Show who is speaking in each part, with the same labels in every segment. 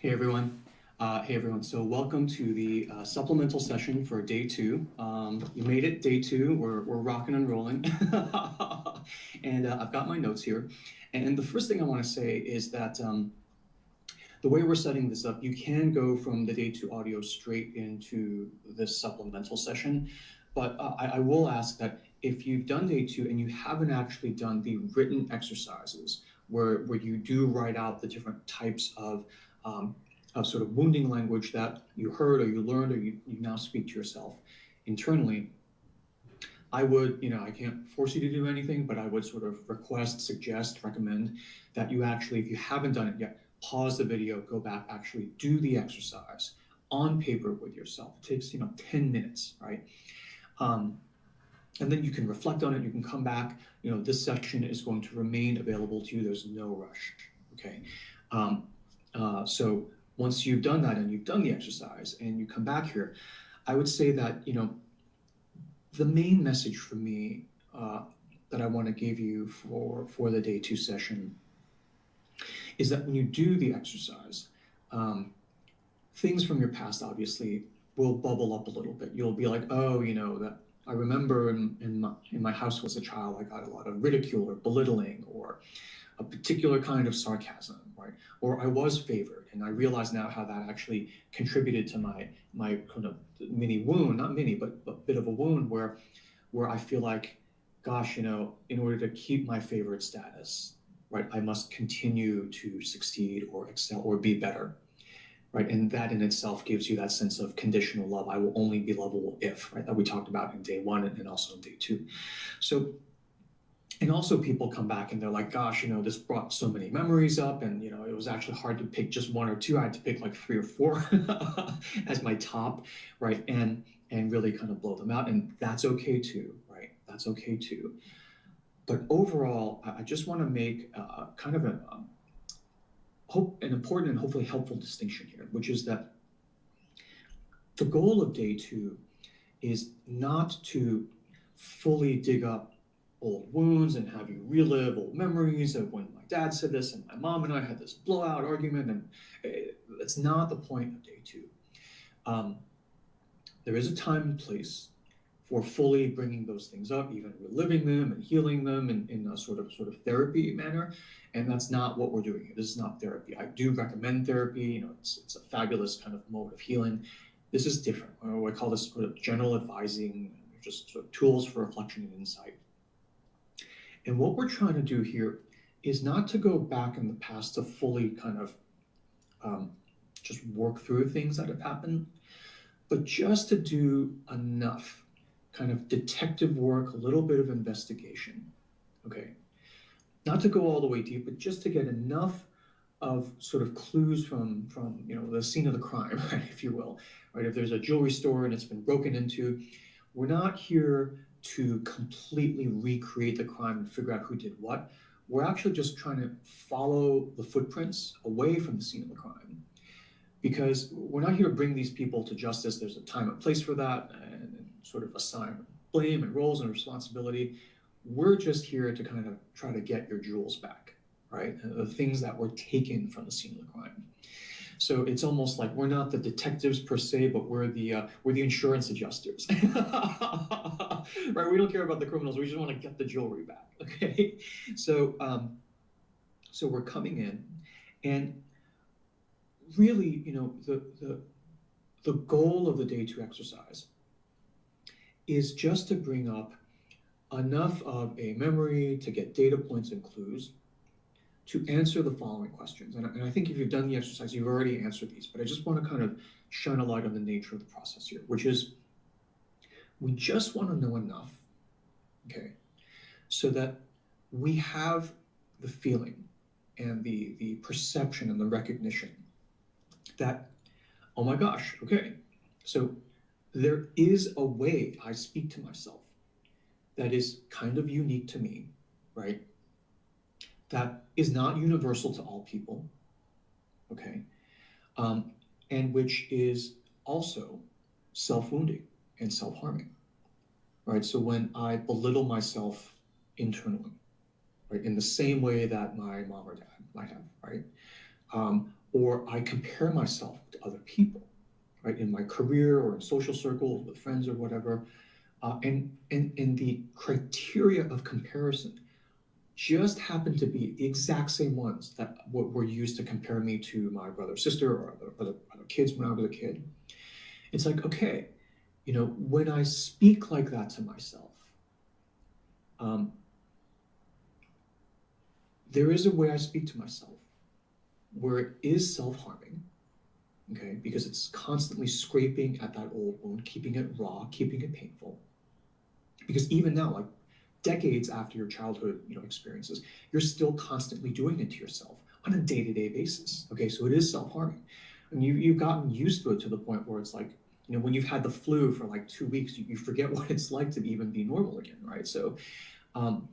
Speaker 1: Hey everyone. So welcome to the supplemental session for day two. You made it, day two. We're rocking and rolling. And I've got my notes here. And the first thing I want to say is that the way we're setting this up, you can go from the day two audio straight into this supplemental session. But I will ask that if you've done day two and you haven't actually done the written exercises where you do write out the different types of sort of wounding language that you heard or you learned or you now speak to yourself internally, I would, I can't force you to do anything, but I would sort of request, suggest, recommend that you actually, if you haven't done it yet, pause the video, go back, actually do the exercise on paper with yourself. It takes, 10 minutes, right? And then you can reflect on it. You can come back. This section is going to remain available to you. There's no rush, okay? So once you've done that and you've done the exercise and you come back here, I would say that, the main message for me that I want to give you for the day two session is that when you do the exercise, things from your past obviously will bubble up a little bit. You'll be like, oh, that I remember in my house as a child, I got a lot of ridicule or belittling or a particular kind of sarcasm, right? Or I was favored, and I realize now how that actually contributed to my kind of mini wound, not mini, but a bit of a wound where I feel like, gosh, in order to keep my favorite status, right, I must continue to succeed or excel or be better, right? And that in itself gives you that sense of conditional love. I will only be lovable if, right, that we talked about in day one and also in day two. So, and also people come back and they're like, gosh, this brought so many memories up, and it was actually hard to pick just one or two. I had to pick like three or four as my top, right? And really kind of blow them out. And that's okay too, right? That's okay too. But overall, I just want to make kind of an important and hopefully helpful distinction here, which is that the goal of day two is not to fully dig up old wounds and have you relive old memories of when my dad said this and my mom and I had this blowout argument, and that's not the point of day two. There is a time and place for fully bringing those things up, even reliving them and healing them in a sort of therapy manner, and that's not what we're doing here. This is not therapy. I do recommend therapy. It's a fabulous kind of mode of healing. This is different. I call this sort of general advising, just sort of tools for reflection and insight. And what we're trying to do here is not to go back in the past to fully kind of just work through things that have happened, but just to do enough kind of detective work, a little bit of investigation, okay? Not to go all the way deep, but just to get enough of sort of clues from the scene of the crime, right, if you will, right? If there's a jewelry store and it's been broken into, we're not here to completely recreate the crime and figure out who did what. We're actually just trying to follow the footprints away from the scene of the crime, because we're not here to bring these people to justice. There's a time and place for that, and sort of assign blame and roles and responsibility. We're just here to kind of try to get your jewels back, right? The things that were taken from the scene of the crime. So it's almost like we're not the detectives per se, but we're the insurance adjusters, right? We don't care about the criminals. We just want to get the jewelry back. Okay, so we're coming in, and really, the goal of the day two exercise is just to bring up enough of a memory to get data points and clues to answer the following questions. And I think if you've done the exercise, you've already answered these, but I just want to kind of shine a light on the nature of the process here, which is we just want to know enough, okay, so that we have the feeling and the perception and the recognition that, oh my gosh, okay, so there is a way I speak to myself that is kind of unique to me, right? That is not universal to all people, okay? And which is also self-wounding and self-harming, right? So when I belittle myself internally, right, in the same way that my mom or dad might have, right? or I compare myself to other people, right, in my career or in social circles with friends or whatever. And the criteria of comparison just happen to be the exact same ones that were used to compare me to my brother or sister or other kids when I was a kid. It's like, okay, when I speak like that to myself, um, there is a way I speak to myself where it is self-harming, okay, because it's constantly scraping at that old wound, keeping it raw, keeping it painful. Because even now, like decades after your childhood, experiences, you're still constantly doing it to yourself on a day-to-day basis. Okay, so it is self-harming, and you've gotten used to it to the point where it's like, when you've had the flu for like 2 weeks, you forget what it's like to even be normal again, right? Um,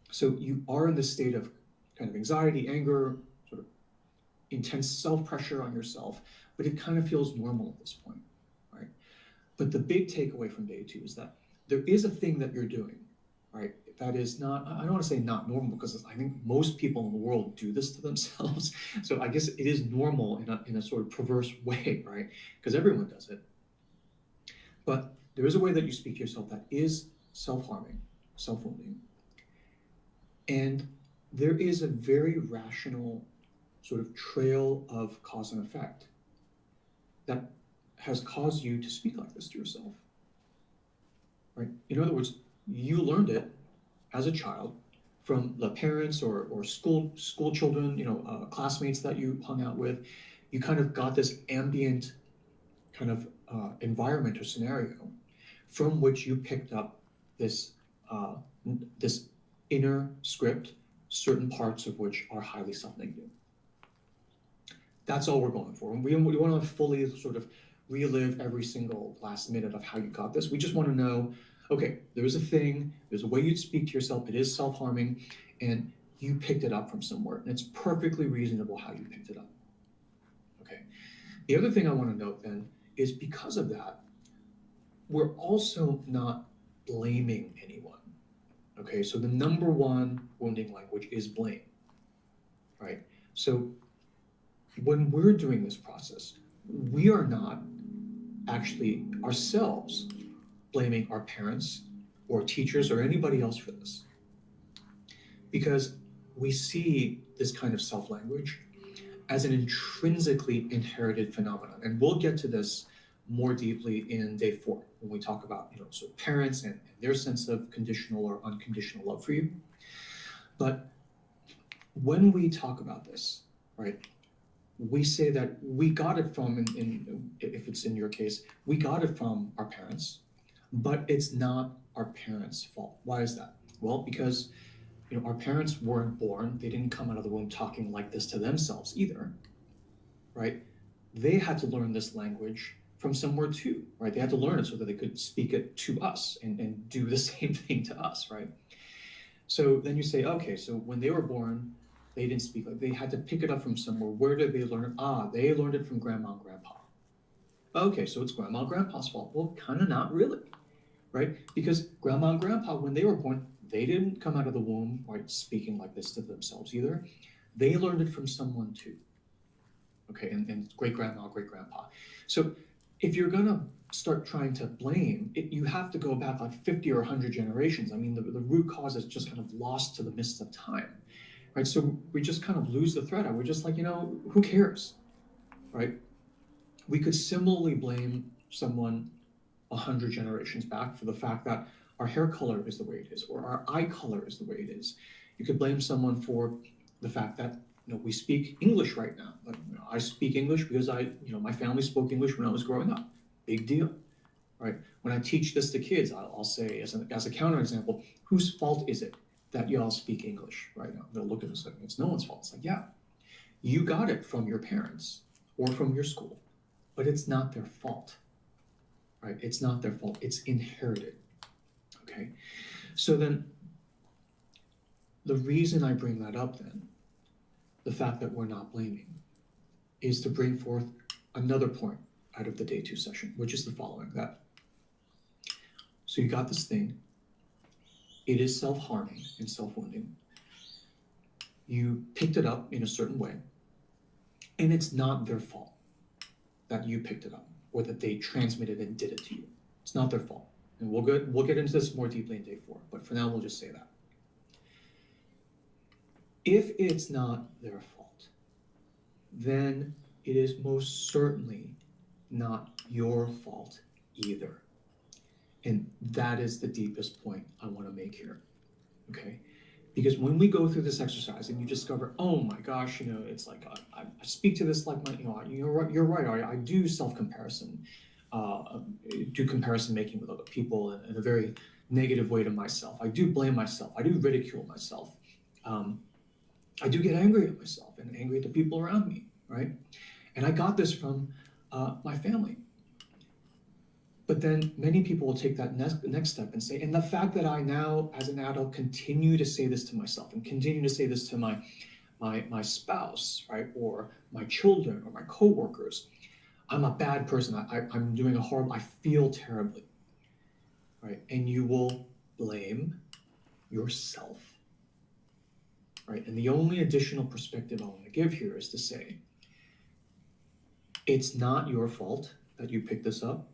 Speaker 1: so you are in this state of kind of anxiety, anger, sort of intense self-pressure on yourself, but it kind of feels normal at this point, right? But the big takeaway from day 2 is that there is a thing that you're doing, right? That is not, I don't want to say not normal, because I think most people in the world do this to themselves. So I guess it is normal in a sort of perverse way, right? Because everyone does it. But there is a way that you speak to yourself that is self-harming, self-wounding. And there is a very rational sort of trail of cause and effect that has caused you to speak like this to yourself, right? In other words, you learned it as a child from the parents or school children, classmates that you hung out with. You kind of got this ambient kind of environment or scenario from which you picked up this uh, this inner script, certain parts of which are highly self-negative. That's all we're going for. And we want to fully sort of relive every single last minute of how you got this. We just want to know, okay, there's a thing, there's a way you'd speak to yourself, it is self-harming, and you picked it up from somewhere. And it's perfectly reasonable how you picked it up. Okay. The other thing I want to note then is, because of that, we're also not blaming anyone. Okay, so the number one wounding language is blame, right? So when we're doing this process, we are not actually ourselves blaming our parents or teachers or anybody else for this, because we see this kind of self-language as an intrinsically inherited phenomenon. And we'll get to this more deeply in day 4 when we talk about so parents and their sense of conditional or unconditional love for you. But when we talk about this, right, we say that we got it from, if it's in your case, we got it from our parents, but it's not our parents' fault. Why is that? Well, because our parents weren't born, they didn't come out of the womb talking like this to themselves either, right? They had to learn this language from somewhere too, right? They had to learn it so that they could speak it to us and do the same thing to us, right? So then you say, okay, so when they were born, they didn't speak like, they had to pick it up from somewhere. Where did they learn it? They learned it from grandma and grandpa. Okay, so it's grandma and grandpa's fault. Well, kind of not really, right? Because grandma and grandpa, when they were born, they didn't come out of the womb, right, speaking like this to themselves either. They learned it from someone too. Okay, and great grandma, great grandpa. So if you're gonna start trying to blame it, you have to go back like 50 or 100 generations. I mean, the root cause is just kind of lost to the mists of time, right? So we just kind of lose the thread. We're just like, who cares, right? We could similarly blame someone 100 generations back for the fact that our hair color is the way it is, or our eye color is the way it is. You could blame someone for the fact that we speak English right now. Like, I speak English because my family spoke English when I was growing up. Big deal, right? When I teach this to kids, I'll say as a counterexample, whose fault is it that y'all speak English right now? They'll look at us like, it's no one's fault. It's like, yeah, you got it from your parents or from your school, but it's not their fault, right? It's not their fault. It's inherited, okay? So then the reason I bring that up then, the fact that we're not blaming, is to bring forth another point out of the day 2 session, which is the following: that so you got this thing, it is self-harming and self-wounding. You picked it up in a certain way, And it's not their fault that you picked it up or that they transmitted and did it to you. It's not their fault. And we'll get into this more deeply in day 4, but for now we'll just say that. If it's not their fault, then it is most certainly not your fault either. And that is the deepest point I want to make here, okay? Because when we go through this exercise and you discover, oh my gosh, it's like I speak to this like you're right. I do self-comparison, do comparison making with other people in a very negative way to myself. I do blame myself. I do ridicule myself. I do get angry at myself and angry at the people around me, right? And I got this from my family. But then many people will take that next step and say, and the fact that I now, as an adult, continue to say this to myself and continue to say this to my spouse, right, or my children or my coworkers, I'm a bad person. I'm doing I feel terribly, right? And you will blame yourself, right? And the only additional perspective I want to give here is to say, it's not your fault that you picked this up.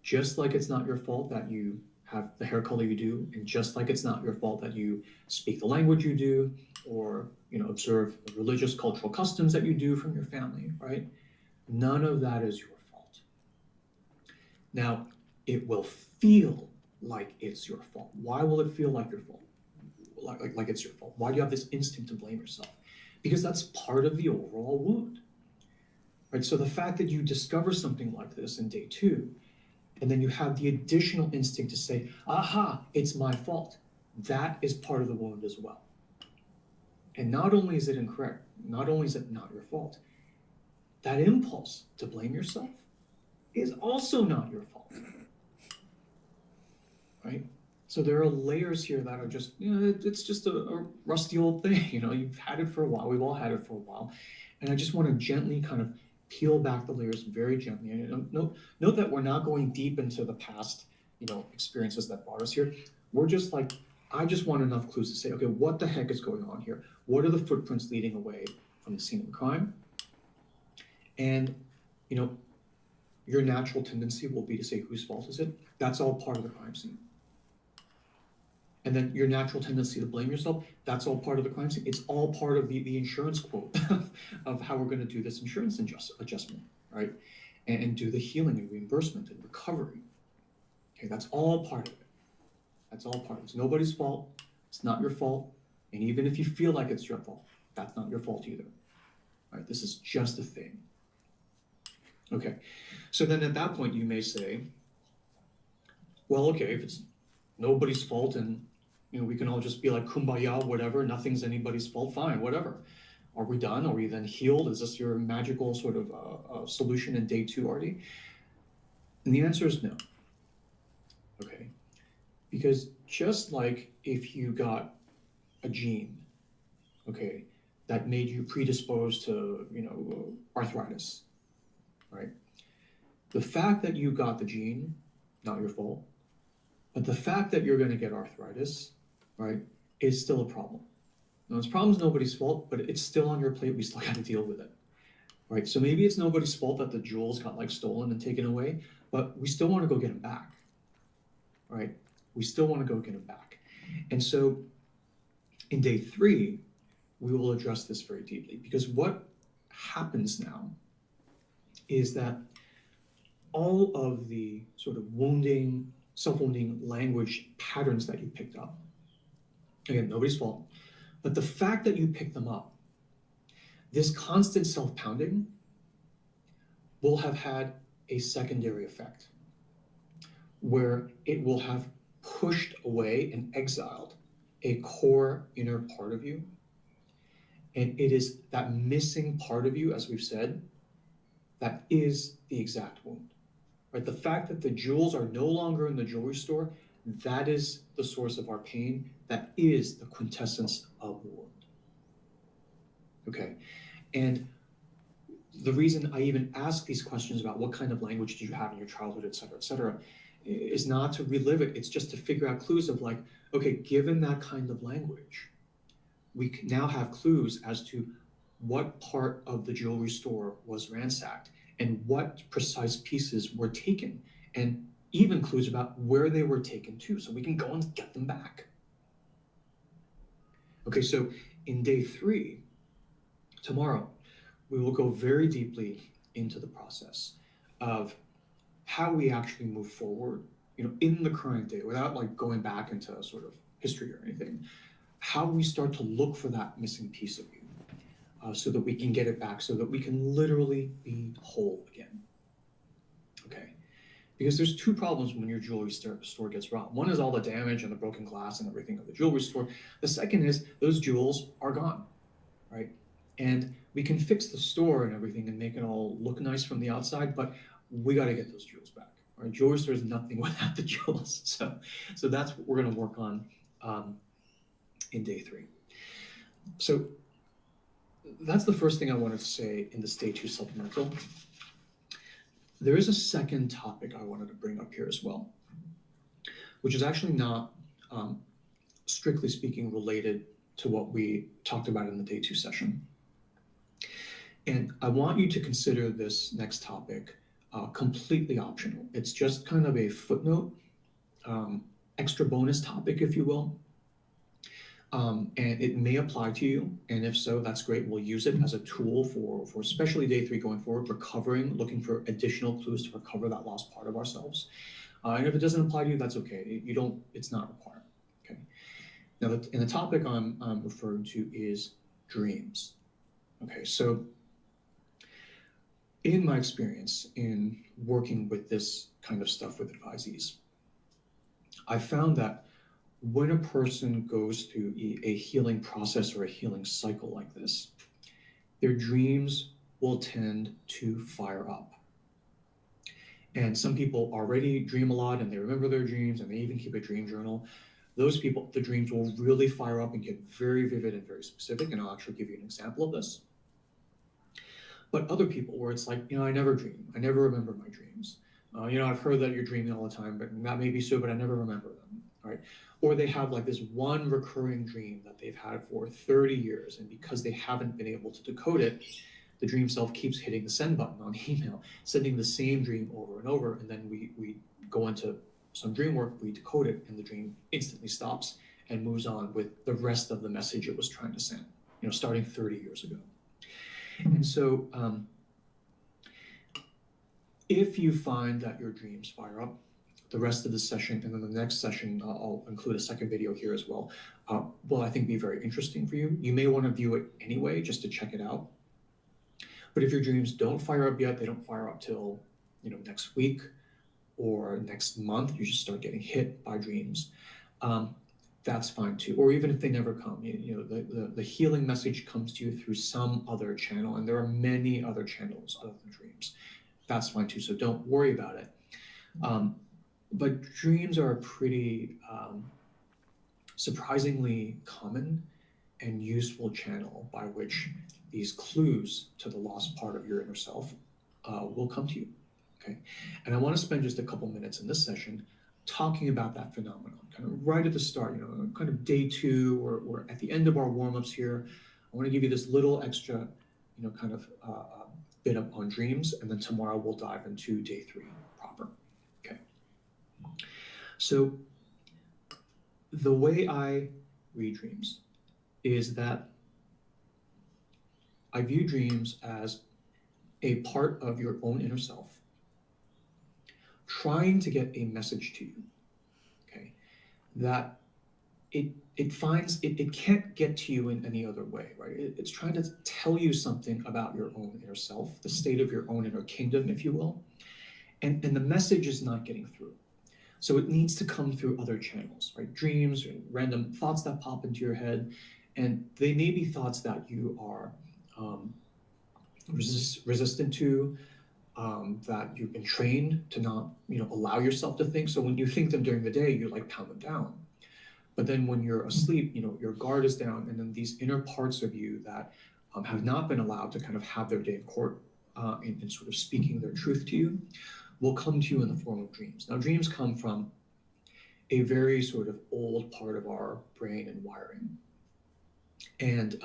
Speaker 1: Just like it's not your fault that you have the hair color you do, and just like it's not your fault that you speak the language you do, or observe the religious cultural customs that you do from your family, right? None of that is your fault. Now, it will feel like it's your fault. Why will it feel like your fault? Like it's your fault? Why do you have this instinct to blame yourself? Because that's part of the overall wound, right? So the fact that you discover something like this in day 2, and then you have the additional instinct to say, aha, it's my fault. That is part of the wound as well. And not only is it incorrect, not only is it not your fault, that impulse to blame yourself is also not your fault, right? So there are layers here that are just, it's just a rusty old thing. You've had it for a while. We've all had it for a while. And I just want to gently kind of peel back the layers very gently. And note that we're not going deep into the past, experiences that brought us here. We're just like, I just want enough clues to say, okay, what the heck is going on here? What are the footprints leading away from the scene of the crime? And, your natural tendency will be to say, whose fault is it? That's all part of the crime scene. And then your natural tendency to blame yourself, that's all part of the crime scene. It's all part of the insurance quote of how we're going to do this insurance adjustment, right? And do the healing and reimbursement and recovery. Okay, that's all part of it. That's all part of it. It's nobody's fault. It's not your fault. And even if you feel like it's your fault, that's not your fault either. Right? This is just a thing. Okay, so then at that point you may say, well, okay, if it's nobody's fault and we can all just be like kumbaya, whatever, nothing's anybody's fault, fine, whatever. Are we done? Are we then healed? Is this your magical sort of solution in day 2, Artie? And the answer is no. Okay, because just like if you got a gene, okay, that made you predisposed to arthritis, right? The fact that you got the gene, not your fault, but the fact that you're going to get arthritis, right, is still a problem. Now, this problem's nobody's fault, but it's still on your plate. We still got to deal with it, right? So maybe it's nobody's fault that the jewels got stolen and taken away, but we still want to go get them back, right? We still want to go get them back. And so in day 3, we will address this very deeply, because what happens now is that all of the sort of wounding, self-wounding language patterns that you picked up, again, nobody's fault, but the fact that you picked them up, this constant self-pounding will have had a secondary effect where it will have pushed away and exiled a core inner part of you. And it is that missing part of you, as we've said, that is the exact wound. Right? The fact that the jewels are no longer in the jewelry store, that is the source of our pain. That is the quintessence of the wound. Okay, and the reason I even ask these questions about what kind of language did you have in your childhood, et cetera, is not to relive it. It's just to figure out clues of okay, given that kind of language, we can now have clues as to what part of the jewelry store was ransacked and what precise pieces were taken, and even clues about where they were taken to, so we can go and get them back. Okay, so in day 3, tomorrow, we will go very deeply into the process of how we actually move forward, in the current day, without like going back into sort of history or anything, how we start to look for that missing piece of you, so that we can get it back, so that we can literally be whole again. Okay. Because there's 2 problems when your jewelry store gets robbed. One is all the damage and the broken glass and everything of the jewelry store. The second is those jewels are gone, right? And we can fix the store and everything and make it all look nice from the outside, but we got to get those jewels back. Right? Jewelry store is nothing without the jewels. So that's what we're going to work on in day 3. So that's the first thing I wanted to say in this day 2 supplemental. There is a second topic I wanted to bring up here as well, which is actually not, strictly speaking, related to what we talked about in the day 2 session. And I want you to consider this next topic completely optional. It's just kind of a footnote, extra bonus topic, if you will. And it may apply to you, and if so, that's great. We'll use it as a tool for especially day 3 going forward, recovering, looking for additional clues to recover that lost part of ourselves. And if it doesn't apply to you, that's okay. It's not required. Okay. Now, the topic I'm referring to is dreams. Okay, so in my experience in working with this kind of stuff with advisees, I found that when a person goes through a healing process or a healing cycle like this, their dreams will tend to fire up. And some people already dream a lot and they remember their dreams and they even keep a dream journal. Those people, the dreams will really fire up and get very vivid and very specific. And I'll actually give you an example of this. But other people where it's like, I never dream. I never remember my dreams. I've heard that you're dreaming all the time, but that may be so, but I never remember them, right? Or they have like this one recurring dream that they've had for 30 years. And because they haven't been able to decode it, the dream self keeps hitting the send button on email, sending the same dream over and over. And then we go into some dream work, we decode it, and the dream instantly stops and moves on with the rest of the message it was trying to send, starting 30 years ago. And so if you find that your dreams fire up, the rest of the session, and then the next session, I'll include a second video here as well, will I think be very interesting for you. You may want to view it anyway, just to check it out. But if your dreams don't fire up yet, they don't fire up till, next week or next month, you just start getting hit by dreams. That's fine too. Or even if they never come, the healing message comes to you through some other channel, and there are many other channels other than dreams. That's fine too, so don't worry about it. But dreams are a pretty surprisingly common and useful channel by which these clues to the lost part of your inner self will come to you, okay? And I want to spend just a couple minutes in this session talking about that phenomenon, kind of right at the start, kind of day 2 or at the end of our warm-ups here. I want to give you this little extra, kind of bit up on dreams, and then tomorrow we'll dive into day 3 proper, okay? So the way I read dreams is that I view dreams as a part of your own inner self trying to get a message to you, okay, that it can't get to you in any other way, right? It's trying to tell you something about your own inner self, the state of your own inner kingdom, if you will, and the message is not getting through. So it needs to come through other channels, right? Dreams, random thoughts that pop into your head, and they may be thoughts that you are resistant to, that you've been trained to not, allow yourself to think. So when you think them during the day, you like pound them down. But then when you're asleep, your guard is down, and then these inner parts of you that have not been allowed to kind of have their day in court in sort of speaking their truth to you will come to you in the form of dreams. Now, dreams come from a very sort of old part of our brain and wiring. And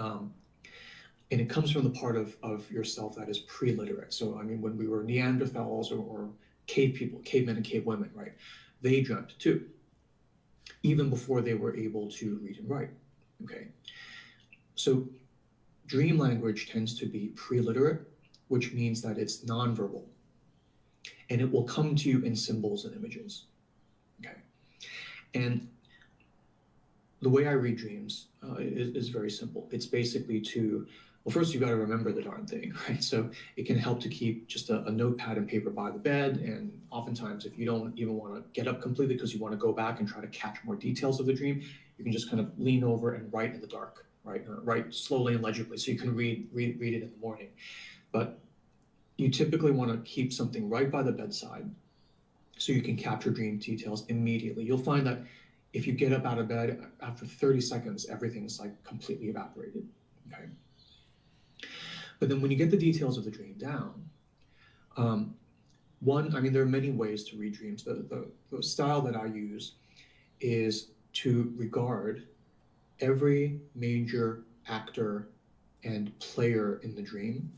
Speaker 1: And it comes from the part of yourself that is pre-literate. So, I mean, when we were Neanderthals or cave people, cavemen and cave women, right? They dreamt too, even before they were able to read and write, okay? So dream language tends to be pre-literate, which means that it's nonverbal, and it will come to you in symbols and images, okay? And the way I read dreams is very simple. It's basically well, first you've got to remember the darn thing, right? So it can help to keep just a notepad and paper by the bed. And oftentimes, if you don't even want to get up completely because you want to go back and try to catch more details of the dream, you can just kind of lean over and write in the dark, right? Write slowly and legibly so you can read it in the morning. But you typically want to keep something right by the bedside so you can capture dream details immediately. You'll find that if you get up out of bed, after 30 seconds, everything's like completely evaporated, okay? But then when you get the details of the dream down, I mean, there are many ways to read dreams. The style that I use is to regard every major actor and player in the dream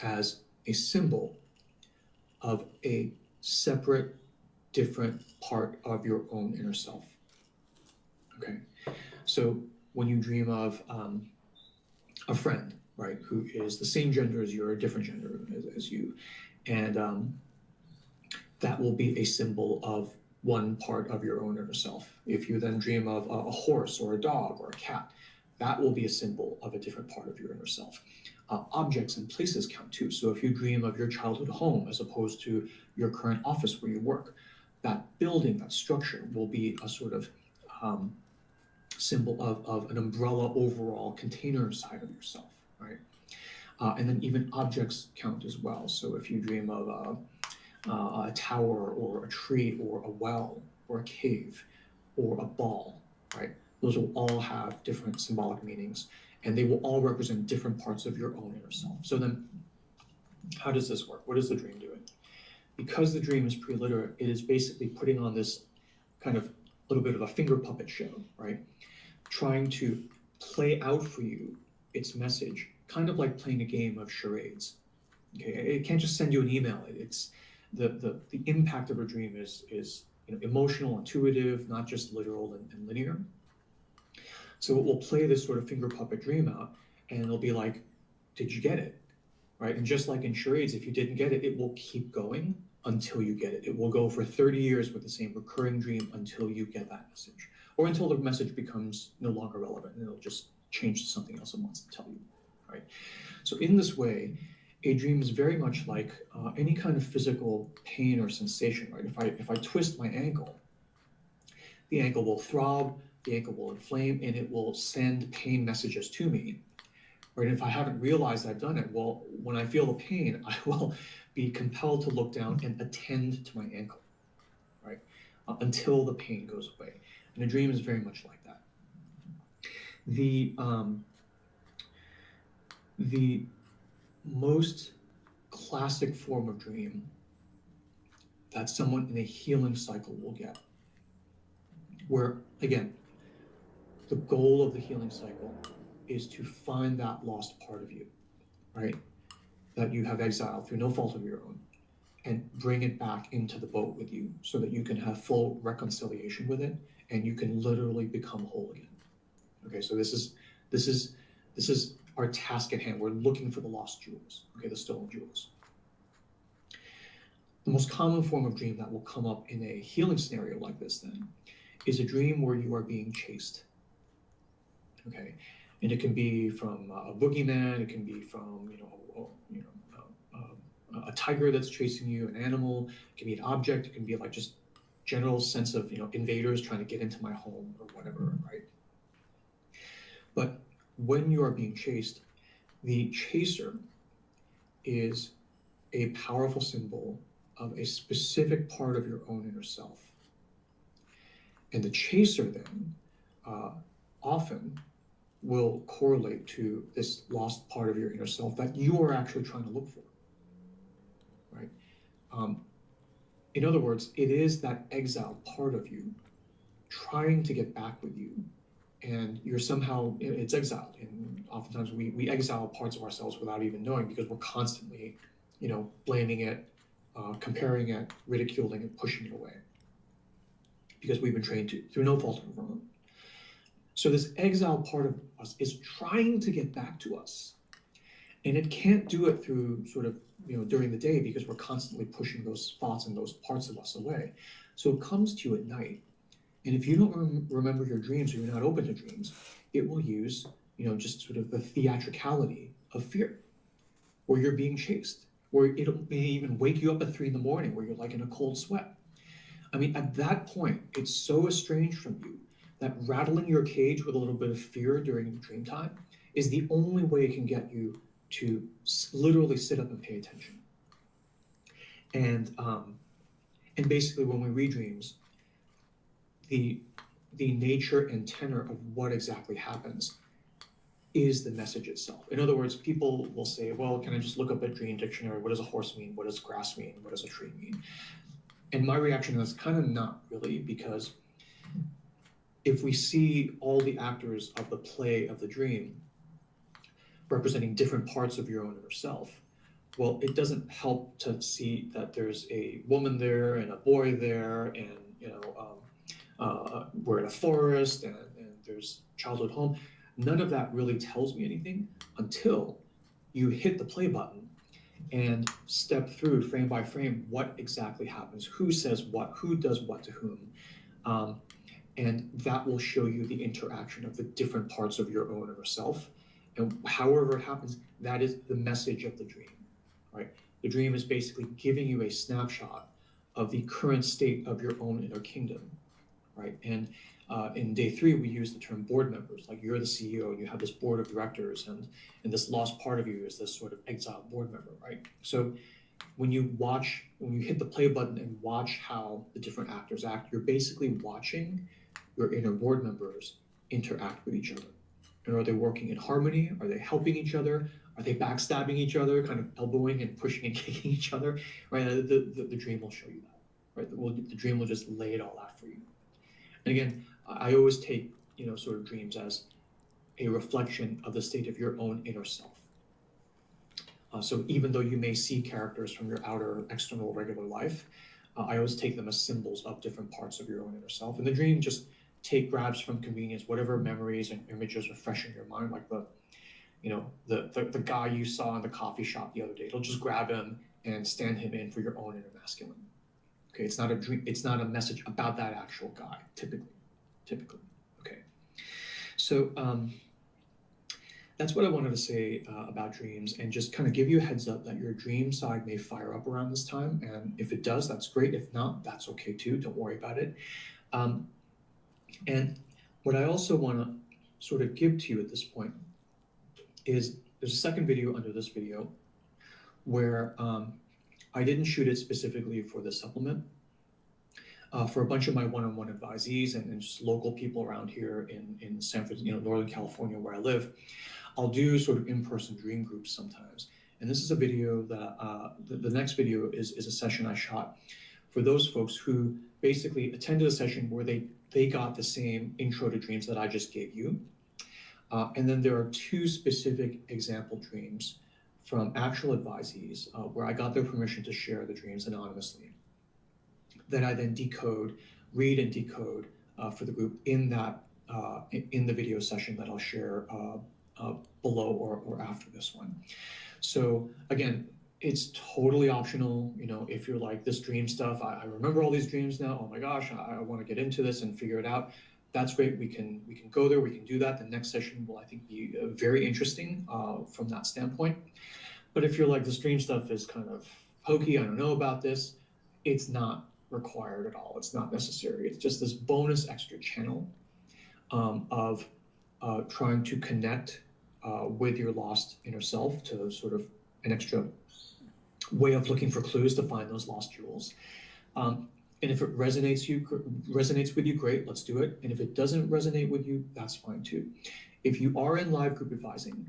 Speaker 1: as a symbol of a separate, different part of your own inner self, okay? So when you dream of a friend, right, who is the same gender as you or a different gender as you, and that will be a symbol of one part of your own inner self. If you then dream of a horse or a dog or a cat, that will be a symbol of a different part of your inner self. Objects and places count too. So if you dream of your childhood home as opposed to your current office where you work, that building, that structure will be a sort of symbol of an umbrella overall container side of yourself, right? And then even objects count as well. So if you dream of a tower or a tree or a well or a cave or a ball, right? Those will all have different symbolic meanings, and they will all represent different parts of your own inner self. So then how does this work? What is the dream doing? Because the dream is pre-literate, it is basically putting on this kind of little bit of a finger puppet show, right? Trying to play out for you its message, kind of like playing a game of charades. Okay, it can't just send you an email. It's the impact of a dream is emotional, intuitive, not just literal and linear. So it will play this sort of finger puppet dream out, and it'll be like, did you get it? Right? And just like in charades, if you didn't get it, it will keep going until you get it. It will go for 30 years with the same recurring dream until you get that message, or until the message becomes no longer relevant and it'll just change to something else it wants to tell you, right? So in this way, a dream is very much like any kind of physical pain or sensation, right? If I twist my ankle, the ankle will throb, the ankle will inflame, and it will send pain messages to me. Right? If I haven't realized I've done it, well, when I feel the pain, I will be compelled to look down and attend to my ankle, right? Until the pain goes away. And a dream is very much like that. The most classic form of dream that someone in a healing cycle will get, where, again, the goal of the healing cycle is to find that lost part of you, right? That you have exiled through no fault of your own, and bring it back into the boat with you so that you can have full reconciliation with it and you can literally become whole again. Okay, so this is our task at hand. We're looking for the lost jewels, okay, the stolen jewels. The most common form of dream that will come up in a healing scenario like this then is a dream where you are being chased. Okay, and it can be from a boogeyman, it can be from a tiger that's chasing you, an animal, it can be an object, it can be like just general sense of invaders trying to get into my home or whatever, right? But when you are being chased, the chaser is a powerful symbol of a specific part of your own inner self. And the chaser then often will correlate to this lost part of your inner self that you are actually trying to look for, right? In other words, it is that exiled part of you trying to get back with you and you're somehow, it's exiled. And oftentimes we exile parts of ourselves without even knowing, because we're constantly, blaming it, comparing it, ridiculing it, pushing it away, because we've been trained to, through no fault of our own. So this exiled part of us is trying to get back to us. And it can't do it through sort of, during the day, because we're constantly pushing those thoughts and those parts of us away. So it comes to you at night. And if you don't remember your dreams, or you're not open to dreams, it will use, just sort of the theatricality of fear, or you're being chased, or it may even wake you up at 3 a.m. where you're like in a cold sweat. I mean, at that point, it's so estranged from you that rattling your cage with a little bit of fear during dream time is the only way it can get you to literally sit up and pay attention. And basically, when we read dreams, the nature and tenor of what exactly happens is the message itself. In other words, people will say, well, can I just look up a dream dictionary? What does a horse mean? What does grass mean? What does a tree mean? And my reaction is kind of not really, because if we see all the actors of the play of the dream representing different parts of your own inner self, well, it doesn't help to see that there's a woman there and a boy there, and we're in a forest, and there's childhood home. None of that really tells me anything until you hit the play button and step through frame by frame what exactly happens, who says what, who does what to whom. And that will show you the interaction of the different parts of your own inner self. And however it happens, that is the message of the dream, right? The dream is basically giving you a snapshot of the current state of your own inner kingdom, right? And in day 3, we use the term board members. Like, you're the CEO, and you have this board of directors, and this lost part of you is this sort of exiled board member, right? So when you hit the play button and watch how the different actors act, you're basically watching your inner board members interact with each other. And are they working in harmony? Are they helping each other? Are they backstabbing each other, kind of elbowing and pushing and kicking each other? Right? The dream will show you that. Right? The dream will just lay it all out for you. And again, I always take, sort of dreams as a reflection of the state of your own inner self. So even though you may see characters from your outer, external, regular life, I always take them as symbols of different parts of your own inner self. And the dream just grabs from convenience whatever memories and images are fresh in your mind, like the guy you saw in the coffee shop the other day. It'll just grab him and stand him in for your own inner masculine. Okay, it's not a dream. It's not a message about that actual guy. Typically. Okay. So that's what I wanted to say about dreams, and just kind of give you a heads up that your dream side may fire up around this time. And if it does, that's great. If not, that's okay too. Don't worry about it. And what I also want to sort of give to you at this point is there's a second video under this video where I didn't shoot it specifically for the supplement. For a bunch of my one-on-one advisees and just local people around here in San Francisco, Northern California, where I live, I'll do sort of in-person dream groups sometimes. And this is a video that the next video is a session I shot for those folks who basically attended a session where they got the same intro to dreams that I just gave you. And then there are 2 specific example dreams from actual advisees where I got their permission to share the dreams anonymously, that I then read and decode for the group in the video session that I'll share below or after this one. So again, it's totally optional. If you're like, this dream stuff, I remember all these dreams now. Oh my gosh, I want to get into this and figure it out. That's great. We can go there. We can do that. The next session will, I think, be very interesting from that standpoint. But if you're like, this dream stuff is kind of hokey, I don't know about this, it's not required at all. It's not necessary. It's just this bonus extra channel of trying to connect with your lost inner self, to sort of an extra way of looking for clues to find those lost jewels. And if it resonates with you, great, let's do it. And if it doesn't resonate with you, that's fine too. If you are in live group advising,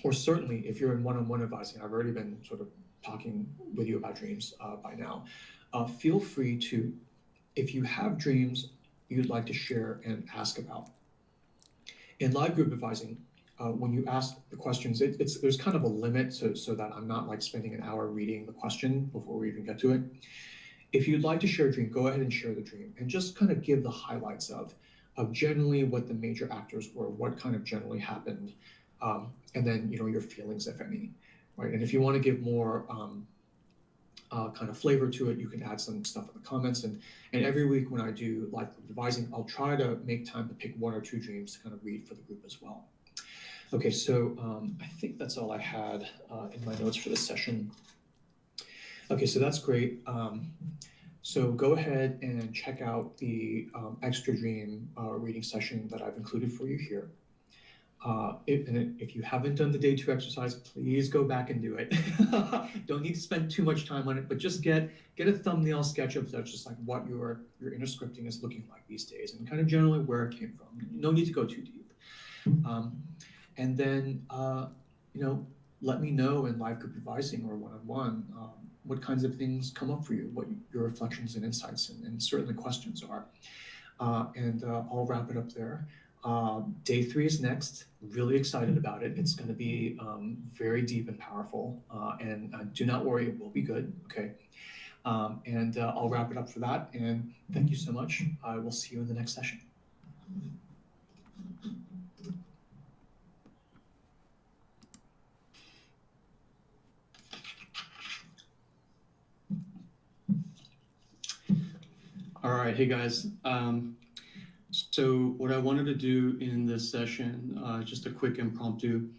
Speaker 1: or certainly if you're in one-on-one advising, I've already been sort of talking with you about dreams by now, feel free to, if you have dreams you'd like to share and ask about. In live group advising, when you ask the questions, there's kind of a limit so that I'm not like spending an hour reading the question before we even get to it. If you'd like to share a dream, go ahead and share the dream and just kind of give the highlights of generally what the major actors were, what kind of generally happened, and then your feelings, if any, right? And if you want to give more kind of flavor to it, you can add some stuff in the comments. And every week when I do live group advising, I'll try to make time to pick one or two dreams to kind of read for the group as well. Okay, so I think that's all I had in my notes for this session. Okay, so that's great. So go ahead and check out the extra dream reading session that I've included for you here. If you haven't done the day 2 exercise, please go back and do it. Don't need to spend too much time on it, but just get a thumbnail sketch of just like what your inner scripting is looking like these days and kind of generally where it came from. No need to go too deep. And then, let me know in live group advising or one-on-one what kinds of things come up for you, what your reflections and insights and certainly questions are. And I'll wrap it up there. Day 3 is next. Really excited about it. It's going to be very deep and powerful. And do not worry, it will be good. Okay. And I'll wrap it up for that. And thank you so much. I will see you in the next session. All right, hey guys. So what I wanted to do in this session, just a quick impromptu,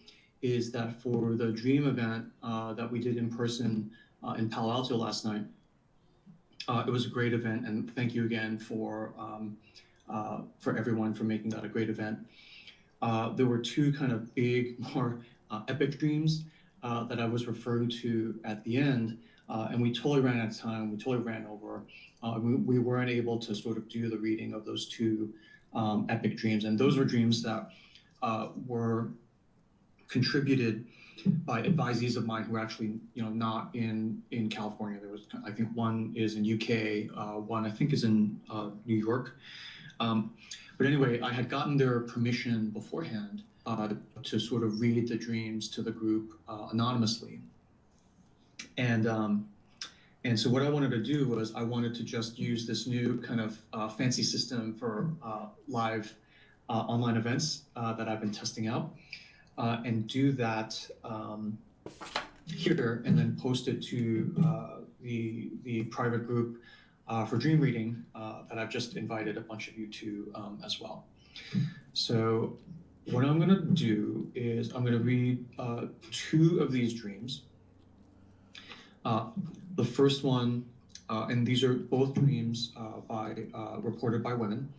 Speaker 1: is that for the dream event that we did in person in Palo Alto last night, it was a great event, and thank you again for everyone for making that a great event. There were 2 kind of big, more epic dreams that I was referring to at the end, and we totally ran out of time. We totally ran over. We weren't able to sort of do the reading of those 2 epic dreams, and those were dreams that were contributed by advisees of mine who are actually not in California. There was, I think, one is in UK, one I think is in New York. But anyway, I had gotten their permission beforehand to sort of read the dreams to the group anonymously. And so what I wanted to do was I wanted to just use this new kind of fancy system for live online events that I've been testing out and do that here and then post it to the private group for dream reading that I've just invited a bunch of you to as well. So what I'm going to do is I'm going to read 2 of these dreams. The first one, and these are both dreams reported by women.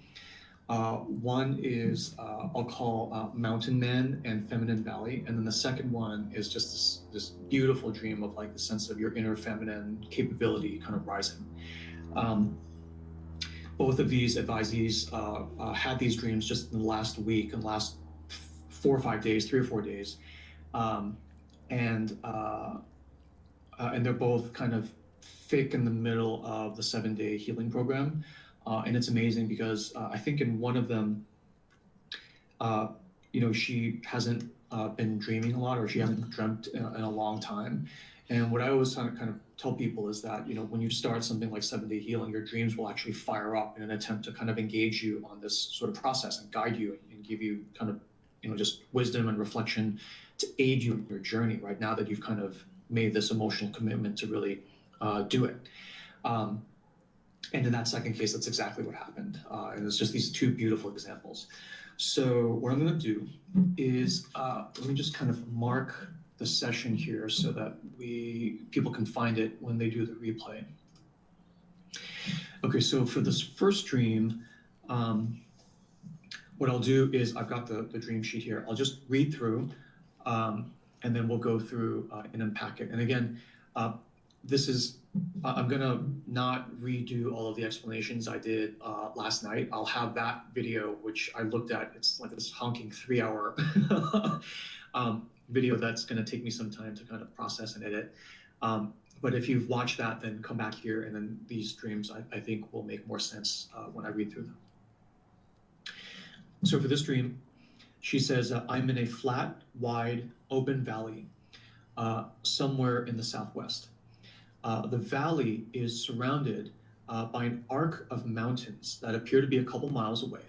Speaker 1: One is I'll call Mountain Man and Feminine Valley, and then the second one is just this beautiful dream of like the sense of your inner feminine capability kind of rising. Both of these advisees had these dreams just in the last week, in the last 4 or 5 days, 3 or 4 days, and they're both kind of thick in the middle of the 7-day healing program. And it's amazing because I think in one of them, she hasn't been dreaming a lot, or she hasn't dreamt in a long time. And what I always kind of tell people is that, when you start something like 7-day healing, your dreams will actually fire up in an attempt to kind of engage you on this sort of process and guide you and give you kind of, just wisdom and reflection to aid you in your journey right now that you've kind of made this emotional commitment to really do it. And in that second case, that's exactly what happened. And it's just these 2 beautiful examples. So what I'm going to do is let me just kind of mark the session here so that people can find it when they do the replay. Okay, so for this first dream, what I'll do is I've got the dream sheet here. I'll just read through, and then we'll go through and unpack it. And again, I'm gonna not redo all of the explanations I did last night. I'll have that video, which I looked at. It's like this honking 3-hour video that's gonna take me some time to kind of process and edit. But if you've watched that, then come back here, and then these dreams I think will make more sense when I read through them. So for this dream, she says, I'm in a flat, wide, open valley somewhere in the southwest. The valley is surrounded by an arc of mountains that appear to be a couple miles away.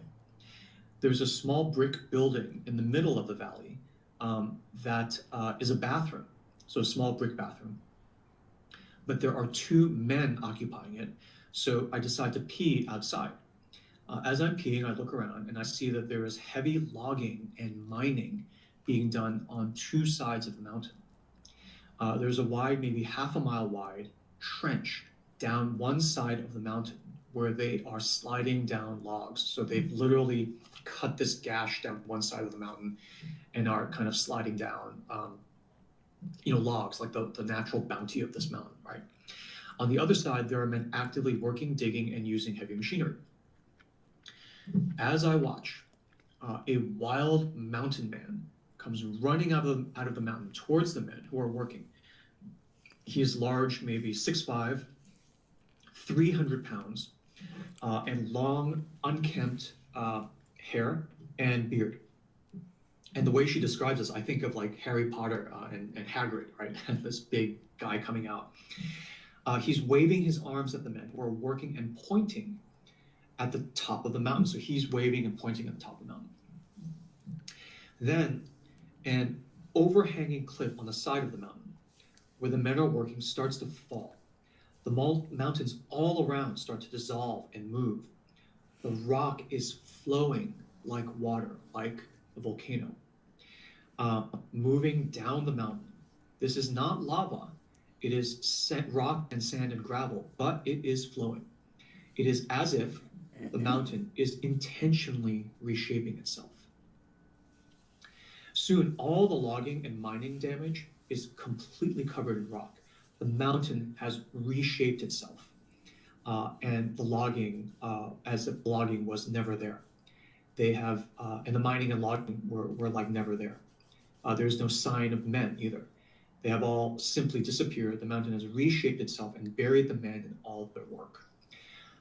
Speaker 1: There's a small brick building in the middle of the valley that is a bathroom, so a small brick bathroom. But there are two men occupying it, so I decide to pee outside. As I'm peeing, I look around and I see that there is heavy logging and mining being done on two sides of the mountain. There's a wide, maybe half a mile wide, trench down one side of the mountain where they are sliding down logs. So they've literally cut this gash down one side of the mountain and are kind of sliding down, logs, like the natural bounty of this mountain, right? On the other side, there are men actively working, digging, and using heavy machinery. As I watch, a wild mountain man comes running out of the mountain towards the men who are working. He is large, maybe 6'5", 300 pounds, and long, unkempt hair and beard. And the way she describes this, I think of like Harry Potter and Hagrid, right? This big guy coming out. He's waving his arms at the men who are working and pointing at the top of the mountain. So he's waving and pointing at the top of the mountain. Then an overhanging cliff on the side of the mountain where the men are working starts to fall. The mountains all around start to dissolve and move. The rock is flowing like water, like a volcano, moving down the mountain. This is not lava. It is rock and sand and gravel, but it is flowing. It is as if the mountain is intentionally reshaping itself. Soon, all the logging and mining damage is completely covered in rock. The mountain has reshaped itself, and the logging, as if logging was never there. They have, and the mining and logging were like never there. There's no sign of men either. They have all simply disappeared. The mountain has reshaped itself and buried the men in all of their work.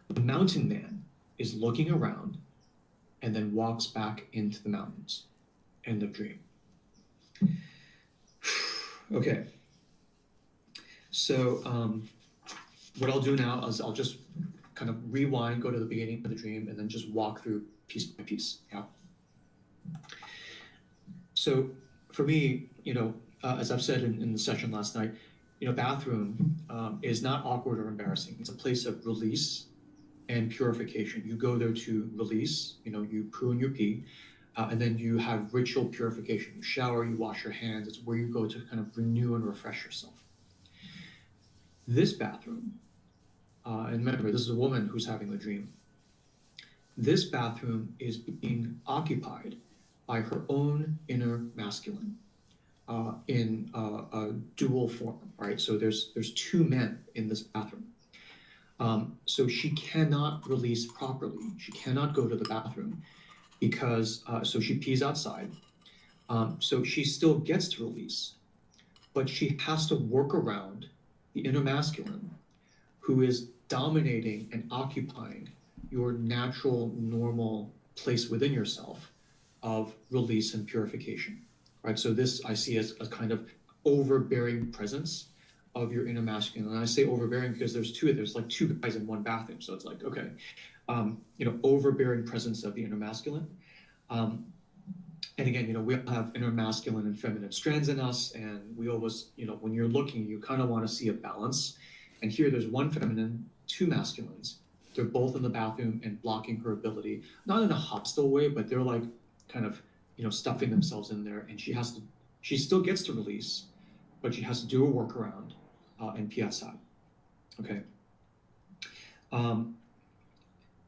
Speaker 1: The mountain man is looking around and then walks back into the mountains. End of dream. Okay. So what I'll do now is I'll just kind of rewind, go to the beginning of the dream, and then just walk through piece by piece. Yeah. So for me, as I've said in the session last night, bathroom is not awkward or embarrassing. It's a place of release and purification. You go there to release, you poo and you pee, and then you have ritual purification. You shower, you wash your hands. It's where you go to kind of renew and refresh yourself. This bathroom, and remember, this is a woman who's having the dream. This bathroom is being occupied by her own inner masculine in a dual form, right? So there's two men in this bathroom. So she cannot release properly. She cannot go to the bathroom because, so she pees outside. So she still gets to release, but she has to work around the inner masculine who is dominating and occupying your natural, normal place within yourself of release and purification, right? So this I see as a kind of overbearing presence of your inner masculine. And I say overbearing because there's like two guys in one bathroom. So it's like, okay, overbearing presence of the inner masculine. And again, we all have inner masculine and feminine strands in us. And we always, when you're looking, you kind of want to see a balance. And here there's one feminine, two masculines. They're both in the bathroom and blocking her ability, not in a hostile way, but they're like kind of, stuffing themselves in there. And she still gets to release, but she has to do a workaround and pee outside. Okay.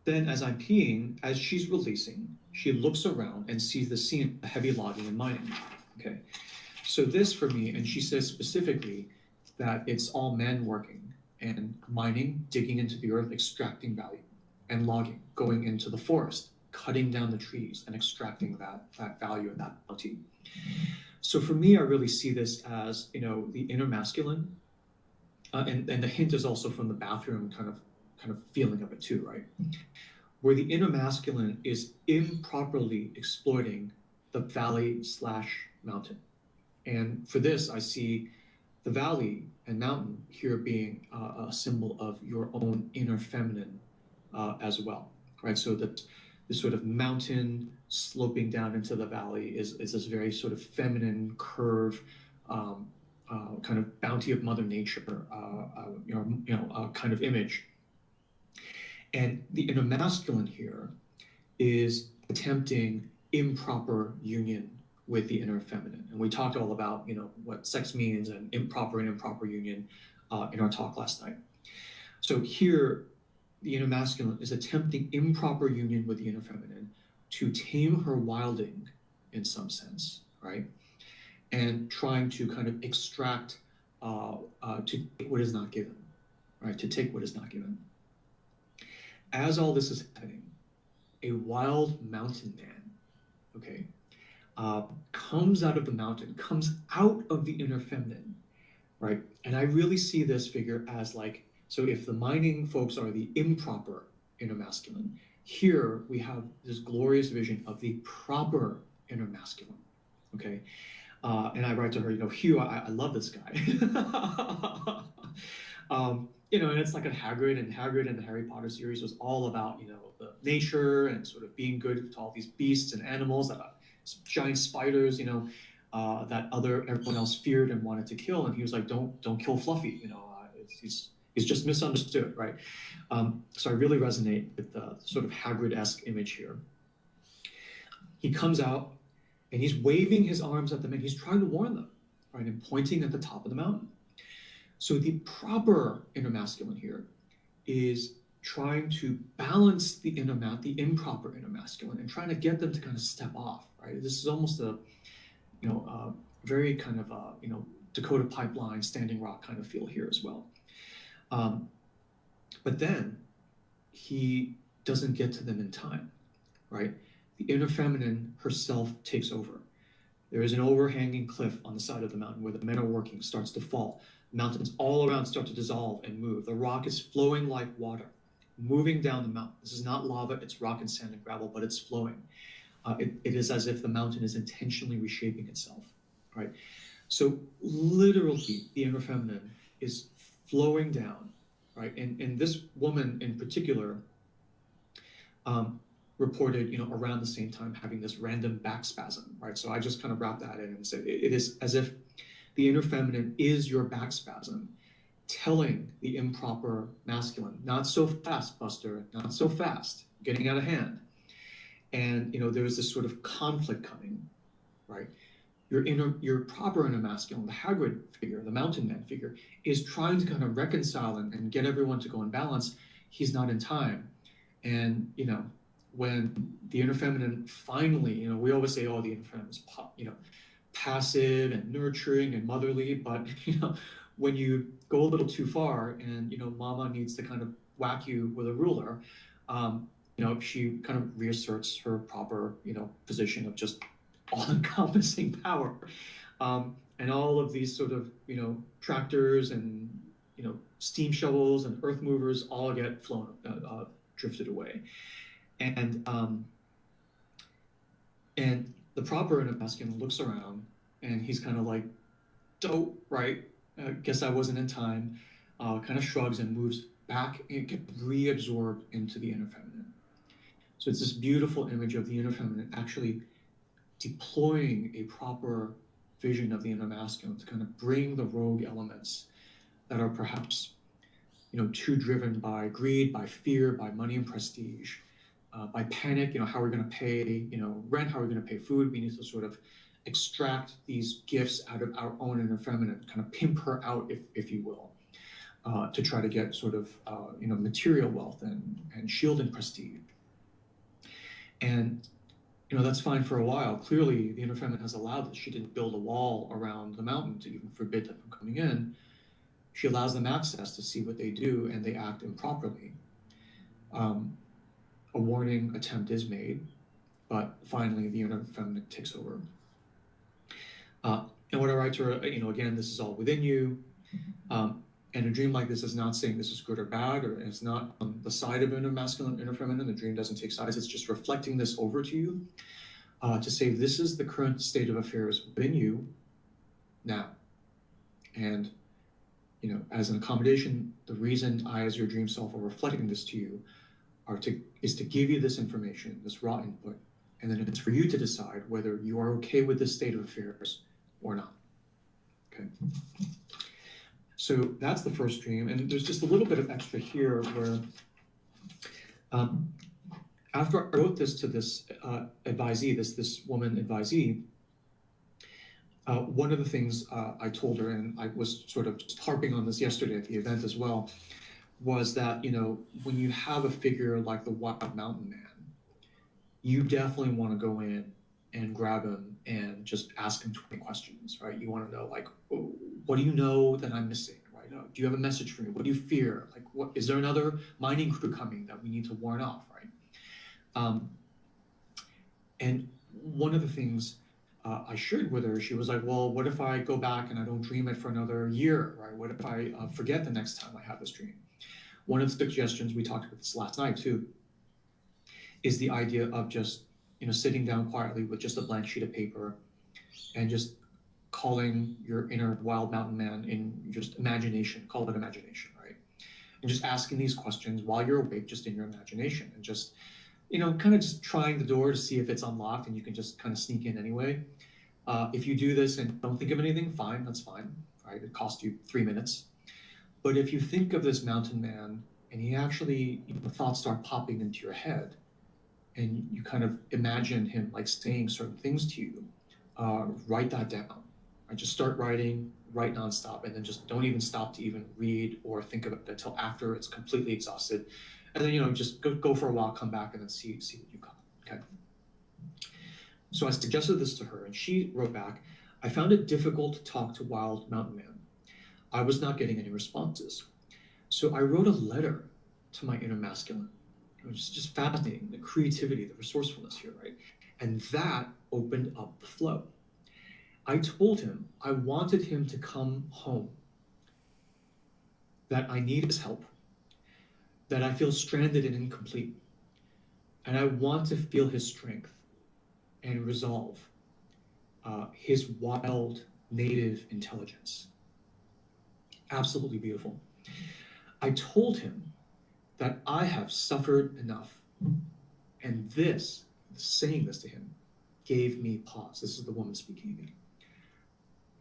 Speaker 1: Then as I'm peeing, as she's releasing, she looks around and sees the scene of heavy logging and mining. Okay. So this for me, and she says specifically that it's all men working and mining, digging into the earth, extracting value, and logging, going into the forest, cutting down the trees and extracting that value and that bounty. So for me, I really see this as, the inner masculine, and the hint is also from the bathroom kind of feeling of it too, right? where the inner masculine is improperly exploiting the valley slash mountain. And for this, I see the valley and mountain here being a symbol of your own inner feminine as well, right? So that this sort of mountain sloping down into the valley is this very sort of feminine curve, kind of bounty of Mother Nature, kind of image. And the inner masculine here is attempting improper union with the inner feminine. And we talked all about, what sex means and improper union in our talk last night. So here, the inner masculine is attempting improper union with the inner feminine to tame her wilding in some sense, right? And trying to kind of extract, to take what is not given, right? To take what is not given. As all this is happening, a wild mountain man, okay, comes out of the mountain, comes out of the inner feminine, right? And I really see this figure as like, so if the mining folks are the improper inner masculine, here we have this glorious vision of the proper inner masculine, okay? And I write to her, Hugh, I love this guy. And it's like a Hagrid, and Hagrid in the Harry Potter series was all about, the nature and sort of being good to all these beasts and animals, giant spiders, that everyone else feared and wanted to kill. And he was like, don't kill Fluffy, he's just misunderstood, right? So I really resonate with the sort of Hagrid-esque image here. He comes out and he's waving his arms at them and he's trying to warn them, right? And pointing at the top of the mountain. So the proper inner masculine here is trying to balance the improper inner masculine, and trying to get them to kind of step off, right? This is almost a very kind of Dakota Pipeline, Standing Rock kind of feel here as well. But then he doesn't get to them in time, right? The inner feminine herself takes over. There is an overhanging cliff on the side of the mountain where the men are working, starts to fall. Mountains all around start to dissolve and move. The rock is flowing like water, moving down the mountain. This is not lava, it's rock and sand and gravel, but it's flowing. It is as if the mountain is intentionally reshaping itself, right? So literally, the inner feminine is flowing down, right? And this woman in particular reported, around the same time having this random back spasm, right? So I just kind of wrapped that in and said, it is as if the inner feminine is your back spasm, telling the improper masculine, not so fast, Buster, not so fast, getting out of hand. And, there's this sort of conflict coming, right? Your proper inner masculine, the Hagrid figure, the mountain man figure, is trying to kind of reconcile and get everyone to go in balance. He's not in time. And, when the inner feminine finally, we always say, oh, the inner feminine is, passive and nurturing and motherly, but, when you go a little too far and, mama needs to kind of whack you with a ruler, she kind of reasserts her proper, position of just all-encompassing power. And all of these sort of, tractors and, steam shovels and earth movers all get drifted away. And the proper inner masculine looks around and he's kind of like, dope, right? Guess I wasn't in time, kind of shrugs and moves back and gets reabsorbed into the inner feminine. So it's this beautiful image of the inner feminine actually deploying a proper vision of the inner masculine to kind of bring the rogue elements that are perhaps, too driven by greed, by fear, by money and prestige, by panic, how are we going to pay, rent, how are we going to pay food? We need to sort of extract these gifts out of our own inner feminine, kind of pimp her out, if you will, to try to get sort of, material wealth and shield and prestige. And, that's fine for a while. Clearly, the inner feminine has allowed this. She didn't build a wall around the mountain to even forbid them from coming in. She allows them access to see what they do, and they act improperly. A warning attempt is made, but finally the inner feminine takes over. And what I write to her, again, this is all within you. And a dream like this is not saying this is good or bad, or it's not on the side of inner masculine, inner feminine. The dream doesn't take sides. It's just reflecting this over to you to say this is the current state of affairs within you now. And as an accommodation, the reason I, as your dream self, are reflecting this to you is to give you this information, this raw input, and then it's for you to decide whether you are okay with this state of affairs or not. Okay. So that's the first dream, and there's just a little bit of extra here where after I wrote this to this advisee, this woman advisee, one of the things I told her, and I was sort of just harping on this yesterday at the event as well, was that, when you have a figure like the Wild Mountain Man, you definitely want to go in and grab him and just ask him 20 questions, right? You want to know, like, what do you know that I'm missing, right? Do you have a message for me? What do you fear? Like, what is there another mining crew coming that we need to warn off, right? And one of the things I shared with her, she was like, well, what if I go back and I don't dream it for another year, right? What if I forget the next time I have this dream? One of the suggestions, we talked about this last night too, is the idea of just, sitting down quietly with just a blank sheet of paper and just calling your inner Wild Mountain Man in just imagination, call it imagination, right? And just asking these questions while you're awake, just in your imagination, and just, kind of just trying the door to see if it's unlocked, and you can just kind of sneak in anyway. If you do this and don't think of anything, fine, that's fine, right? It costs you 3 minutes. But if you think of this mountain man and he actually, thoughts start popping into your head and you kind of imagine him like saying certain things to you, write that down. Right? Just start writing, write nonstop, and then just don't even stop to even read or think of it until after it's completely exhausted. And then, just go for a while, come back, and then see what you got, okay? So I suggested this to her, and she wrote back, I found it difficult to talk to Wild Mountain Man. I was not getting any responses. So I wrote a letter to my inner masculine. It was just fascinating, the creativity, the resourcefulness here, right? And that opened up the flow. I told him I wanted him to come home, that I need his help, that I feel stranded and incomplete, and I want to feel his strength and resolve, his wild native intelligence. Absolutely beautiful. I told him that I have suffered enough, and this, saying this to him, gave me pause. This is the woman speaking again.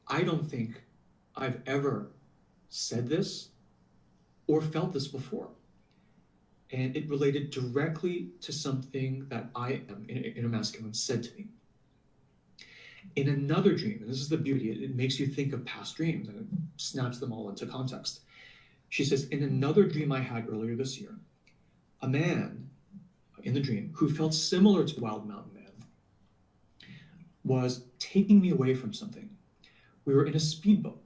Speaker 1: I don't think I've ever said this or felt this before. And it related directly to something that I am, inner masculine, said to me. In another dream, and this is the beauty, it makes you think of past dreams and it snaps them all into context. She says, in another dream I had earlier this year, a man in the dream who felt similar to Wild Mountain Man was taking me away from something. We were in a speedboat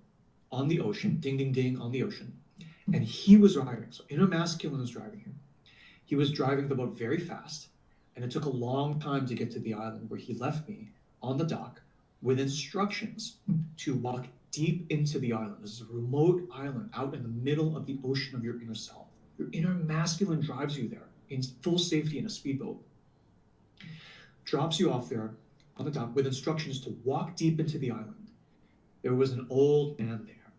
Speaker 1: on the ocean, ding, ding, ding, on the ocean, and he was driving. So inner masculine was driving here. He was driving the boat very fast, and it took a long time to get to the island where he left me on the dock with instructions to walk deep into the island. This is a remote island out in the middle of the ocean of your inner self. Your inner masculine drives you there in full safety in a speedboat, drops you off there on the dock with instructions to walk deep into the island. There was an old man there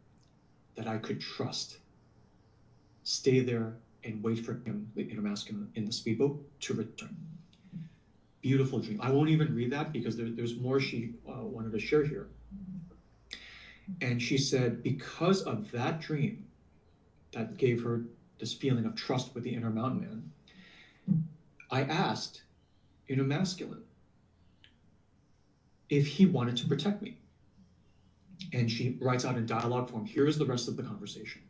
Speaker 1: that I could trust. Stay there and wait for him, the inner masculine, in the speedboat to return. Beautiful dream. I won't even read that because there's more she wanted to share here. And she said, because of that dream that gave her this feeling of trust with the inner mountain man, I asked inner masculine if he wanted to protect me. And she writes out in dialogue form, here's the rest of the conversation.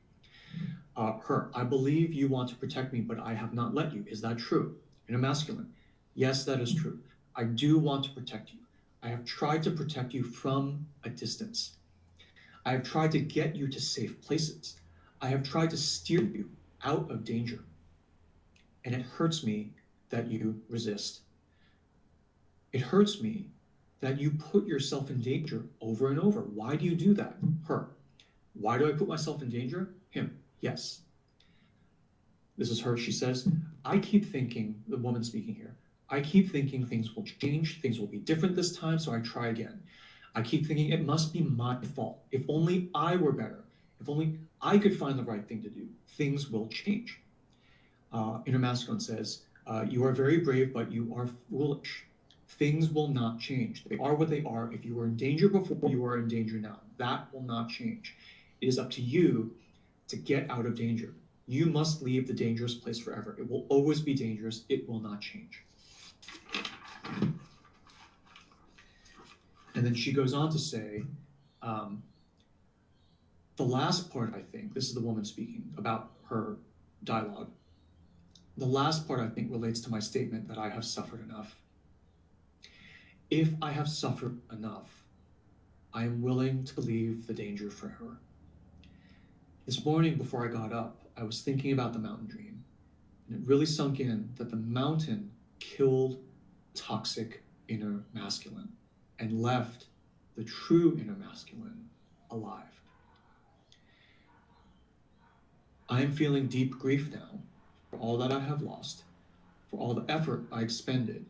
Speaker 1: I believe you want to protect me, but I have not let you. Is that true? Inner masculine, yes, that is true. I do want to protect you. I have tried to protect you from a distance. I have tried to get you to safe places. I have tried to steer you out of danger. And it hurts me that you resist. It hurts me that you put yourself in danger over and over. Why do you do that? Her. Why do I put myself in danger? Him. Yes. This is her. She says, I keep thinking, the woman speaking here, I keep thinking things will change, things will be different this time, so I try again. I keep thinking it must be my fault. If only I were better. If only I could find the right thing to do, things will change. Inner masculine says, you are very brave, but you are foolish. Things will not change. They are what they are. If you were in danger before, you are in danger now. That will not change. It is up to you to get out of danger. You must leave the dangerous place forever. It will always be dangerous. It will not change. And then she goes on to say, the last part, I think, this is the woman speaking about her dialogue. The last part, I think, relates to my statement that I have suffered enough. If I have suffered enough, I am willing to leave the danger forever. This morning before I got up, I was thinking about the mountain dream, and it really sunk in that the mountain killed toxic inner masculine and left the true inner masculine alive. I am feeling deep grief now for all that I have lost, for all the effort I expended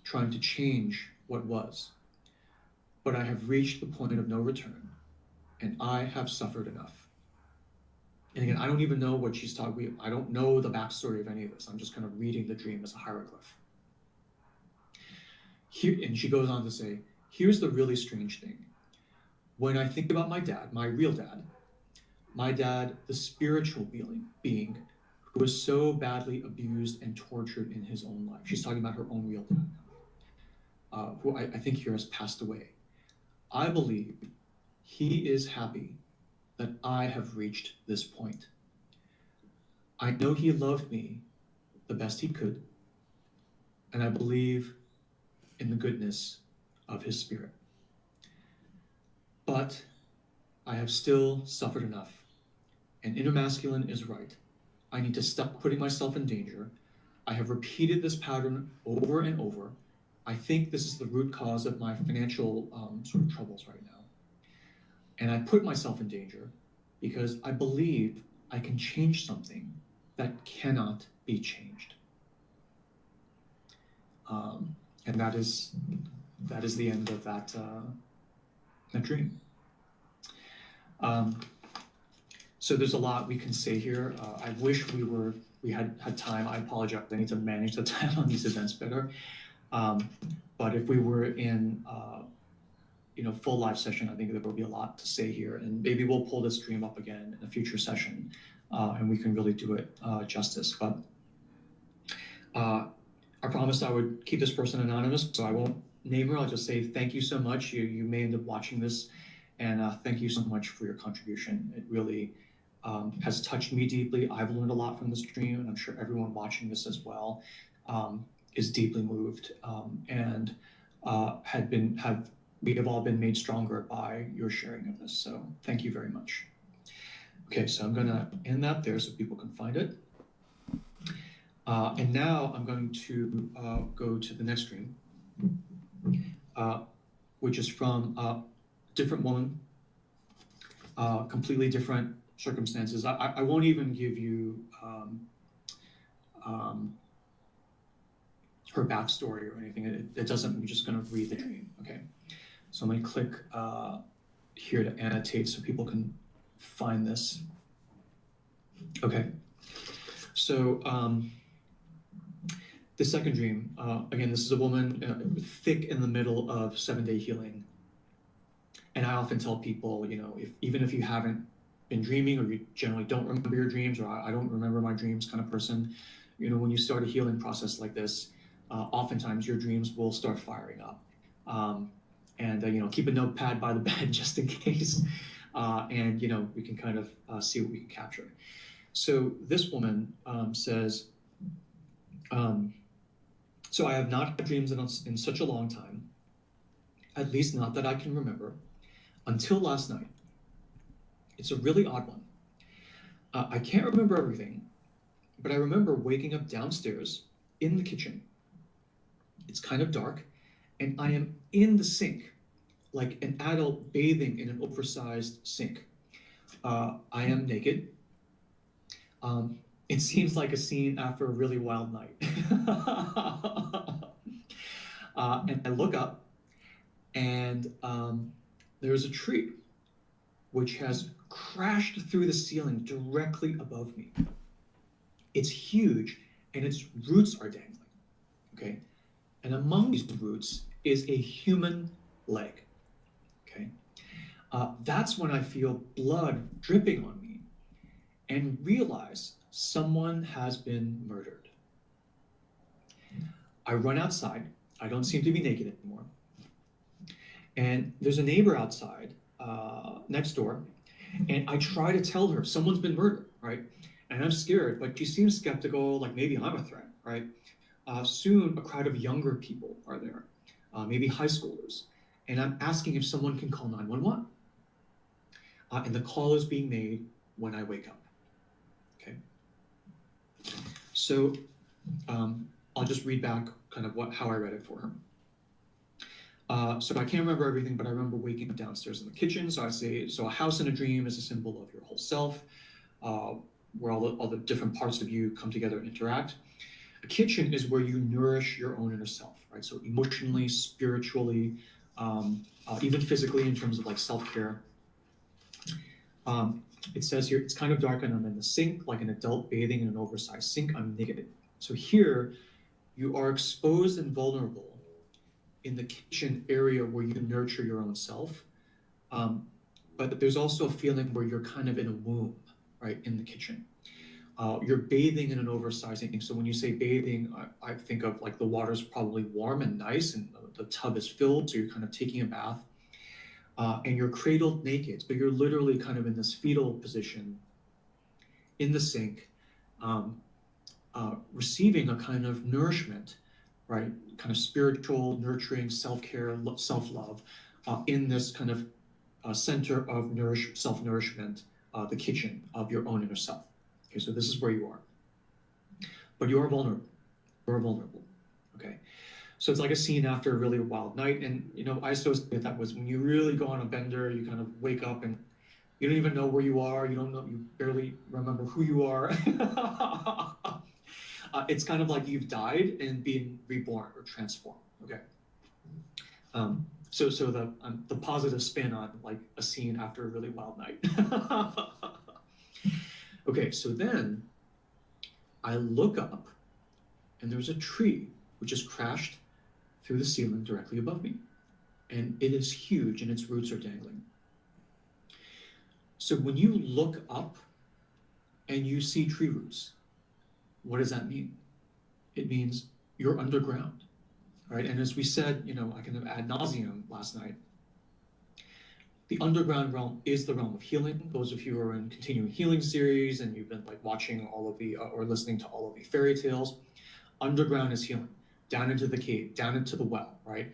Speaker 1: trying to change what was. But I have reached the point of no return, and I have suffered enough. And again, I don't even know what she's talking about. I don't know the backstory of any of this. I'm just kind of reading the dream as a hieroglyph. Here, and she goes on to say, here's the really strange thing. When I think about my dad, my real dad, the spiritual being who was so badly abused and tortured in his own life. She's talking about her own real dad now, who I think here has passed away. I believe he is happy that I have reached this point. I know he loved me the best he could, and I believe in the goodness of his spirit. But I have still suffered enough, and inner masculine is right. I need to stop putting myself in danger. I have repeated this pattern over and over. I think this is the root cause of my financial sort of troubles right now. And I put myself in danger because I believe I can change something that cannot be changed. And that is the end of that dream. So there's a lot we can say here. I wish we had time. I apologize. I need to manage the time on these events better. But if we were in full live session, I think there will be a lot to say here, and maybe we'll pull this stream up again in a future session, and we can really do it justice. But I promised I would keep this person anonymous, so I won't name her. I'll just say thank you so much. You may end up watching this, and thank you so much for your contribution. It really has touched me deeply. I've learned a lot from this stream, and I'm sure everyone watching this as well is deeply moved, and we have all been made stronger by your sharing of this. So thank you very much. Okay, so I'm gonna end that there so people can find it. And now I'm going to go to the next stream, which is from a different woman, completely different circumstances. I won't even give you her backstory or anything. It doesn't, I'm just gonna read the dream, okay? So I'm gonna click here to annotate so people can find this. Okay, so the second dream, again, this is a woman thick in the middle of 7-day healing. And I often tell people, even if you haven't been dreaming, or you generally don't remember your dreams, or I don't remember my dreams kind of person, when you start a healing process like this, oftentimes your dreams will start firing up. And keep a notepad by the bed just in case. And we can kind of see what we can capture. So this woman says, so I have not had dreams in such a long time, at least not that I can remember, until last night. It's a really odd one. I can't remember everything, but I remember waking up downstairs in the kitchen. It's kind of dark, and I am in the sink, like an adult bathing in an oversized sink. I am naked. It seems like a scene after a really wild night. And I look up, and there's a tree which has crashed through the ceiling directly above me. It's huge, and its roots are dangling. Okay, and among these roots is a human leg. Okay, that's when I feel blood dripping on me and realize someone has been murdered. I run outside. I don't seem to be naked anymore. And there's a neighbor outside next door. And I try to tell her someone's been murdered, right? And I'm scared, but she seems skeptical, like maybe I'm a threat, right? Soon, a crowd of younger people are there, maybe high schoolers. And I'm asking if someone can call 911. And the call is being made when I wake up. Okay. So I'll just read back kind of how I read it for her. So I can't remember everything, but I remember waking up downstairs in the kitchen. So I say, so a house in a dream is a symbol of your whole self, where all the different parts of you come together and interact. A kitchen is where you nourish your own inner self, right? So emotionally, spiritually, even physically in terms of like self-care. It says here, it's kind of dark and I'm in the sink, like an adult bathing in an oversized sink. I'm naked. So here, you are exposed and vulnerable in the kitchen area where you nurture your own self. But there's also a feeling where you're kind of in a womb, right, in the kitchen. You're bathing in an oversized thing. So when you say bathing, I think of like the water's probably warm and nice and the tub is filled, so you're kind of taking a bath. And you're cradled naked, so you're literally kind of in this fetal position in the sink, receiving a kind of nourishment, right? Kind of spiritual, nurturing, self-care, self-love in this kind of center of self-nourishment, the kitchen of your own inner self. Okay, so this is where you are. But you are vulnerable. You're vulnerable. Okay. So it's like a scene after a really wild night. And, I associate that was when you really go on a bender, you kind of wake up and you don't even know where you are. You don't know, you barely remember who you are. It's kind of like you've died and been reborn or transformed. Okay. So the positive spin on like a scene after a really wild night. Okay, so then I look up and there's a tree which has crashed through the ceiling directly above me. And it is huge and its roots are dangling. So when you look up and you see tree roots, what does that mean? It means you're underground, right? And as we said, I kind of ad nauseum last night, the underground realm is the realm of healing. Those of you who are in continuing healing series and you've been like watching all of the or listening to all of the fairy tales, underground is healing. Down into the cave, down into the well, right?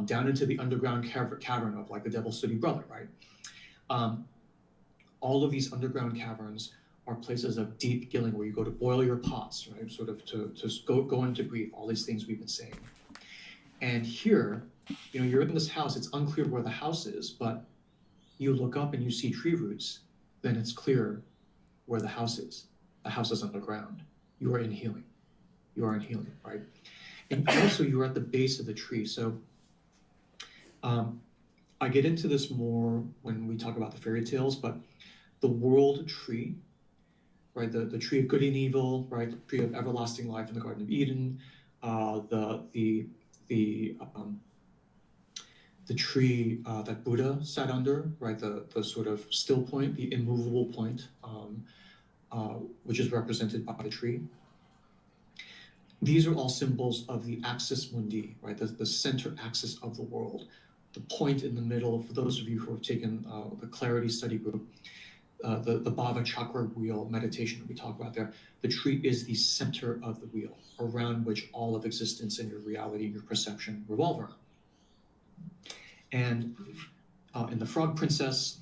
Speaker 1: Down into the underground cavern of like the Devil's City Brother, right? All of these underground caverns are places of deep healing where you go to boil your pots, right? Sort of to go into grief, all these things we've been saying. And here, you're in this house, it's unclear where the house is, but you look up and you see tree roots, then it's clear where the house is. The house is underground. You are in healing. You are in healing, right? And also you're at the base of the tree. So I get into this more when we talk about the fairy tales, but the world tree, right? The tree of good and evil, right? The tree of everlasting life in the Garden of Eden, the tree that Buddha sat under, right? The sort of still point, the immovable point, which is represented by the tree. These are all symbols of the axis mundi, right? The center axis of the world, the point in the middle. For those of you who have taken the clarity study group, the Bhava chakra wheel meditation that we talk about there, the tree is the center of the wheel around which all of existence and your reality and your perception revolve around. And in the Frog Princess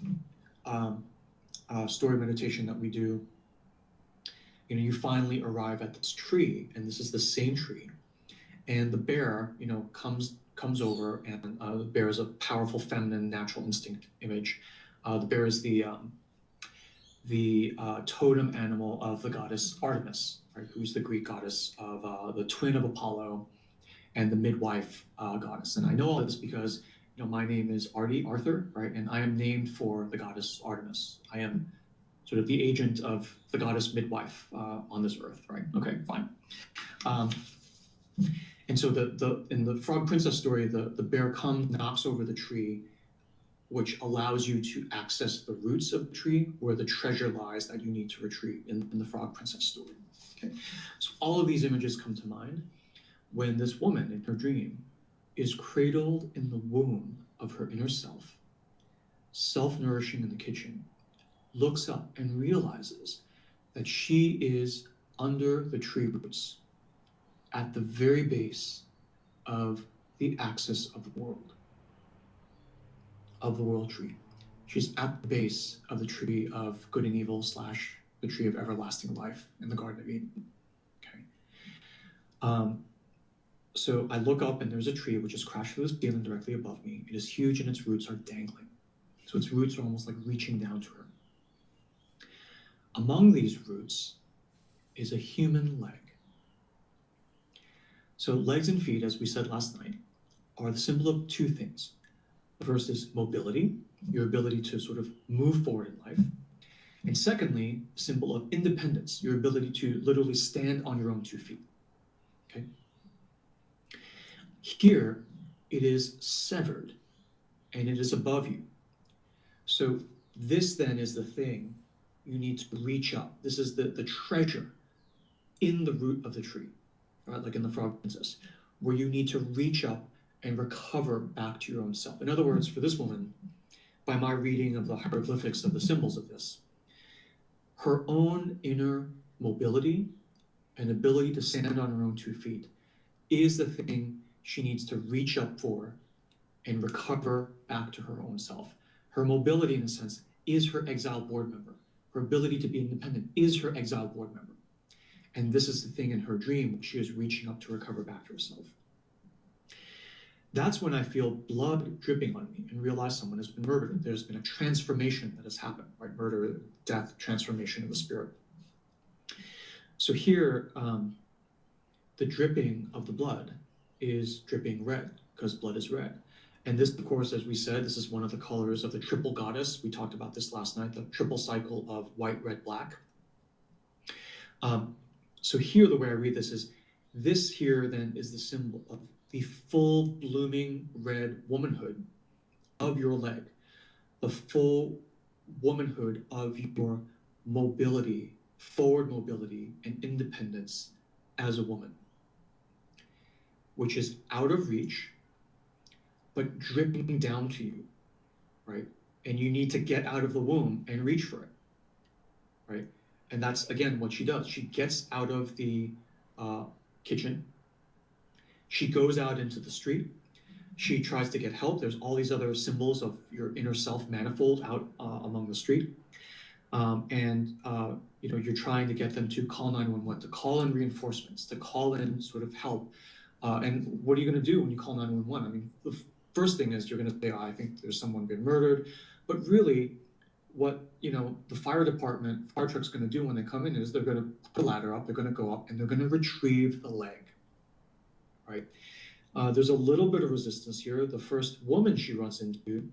Speaker 1: story meditation that we do, you finally arrive at this tree, and this is the same tree. And the bear, comes comes over and the bear is a powerful feminine natural instinct image. The bear is the totem animal of the goddess Artemis, right, who's the Greek goddess of the twin of Apollo and the midwife goddess. And I know all this because my name is Arthur, right, and I am named for the goddess Artemis. I am sort of the agent of the goddess midwife on this earth, right? Okay, fine. And so in the Frog Princess story, the bear comes, knocks over the tree, which allows you to access the roots of the tree where the treasure lies that you need to retrieve in the Frog Princess story. Okay, so all of these images come to mind when this woman in her dream is cradled in the womb of her inner self-nourishing in the kitchen, looks up and realizes that she is under the tree roots at the very base of the axis of the world tree. She's at the base of the tree of good and evil / the tree of everlasting life in the Garden of Eden. Okay. So I look up and there's a tree which is crashed through the ceiling directly above me. It is huge and its roots are dangling. So its roots are almost like reaching down to her. Among these roots is a human leg. So legs and feet, as we said last night, are the symbol of two things. The first is mobility, your ability to sort of move forward in life. And secondly, symbol of independence, your ability to literally stand on your own 2 feet. Okay. Here, it is severed and it is above you. So this then is the thing you need to reach up. This is the treasure in the root of the tree, right? Like in the Frog Princess, where you need to reach up and recover back to your own self. In other words, for this woman, by my reading of the hieroglyphics of the symbols of this, her own inner mobility and ability to stand on her own 2 feet is the thing she needs to reach up for and recover back to her own self. Her mobility, in a sense, is her exiled board member. Her ability to be independent is her exiled board member. And this is the thing in her dream, she is reaching up to recover back to herself. That's when I feel blood dripping on me and realize someone has been murdered. There's been a transformation that has happened, right? Murder, death, transformation of the spirit. So here, the dripping of the blood is dripping red because blood is red. And this, of course, as we said, this is one of the colors of the triple goddess. We talked about this last night, the triple cycle of white, red, black. So here, the way I read this is, this here then is the symbol of the full blooming red womanhood of your leg, the full womanhood of your mobility, forward mobility and independence as a woman, which is out of reach, but dripping down to you, right? And you need to get out of the womb and reach for it, right? And that's, again, what she does. She gets out of the kitchen. She goes out into the street. She tries to get help. There's all these other symbols of your inner self manifold out among the street. You're trying to get them to call 911, to call in reinforcements, to call in sort of help. And what are you going to do when you call 911? I mean, the first thing is you're going to say, I think there's someone been murdered. But really, what the fire department, fire truck's going to do when they come in is they're going to put a ladder up, they're going to go up, and they're going to retrieve the leg, right? There's a little bit of resistance here. The first woman she runs into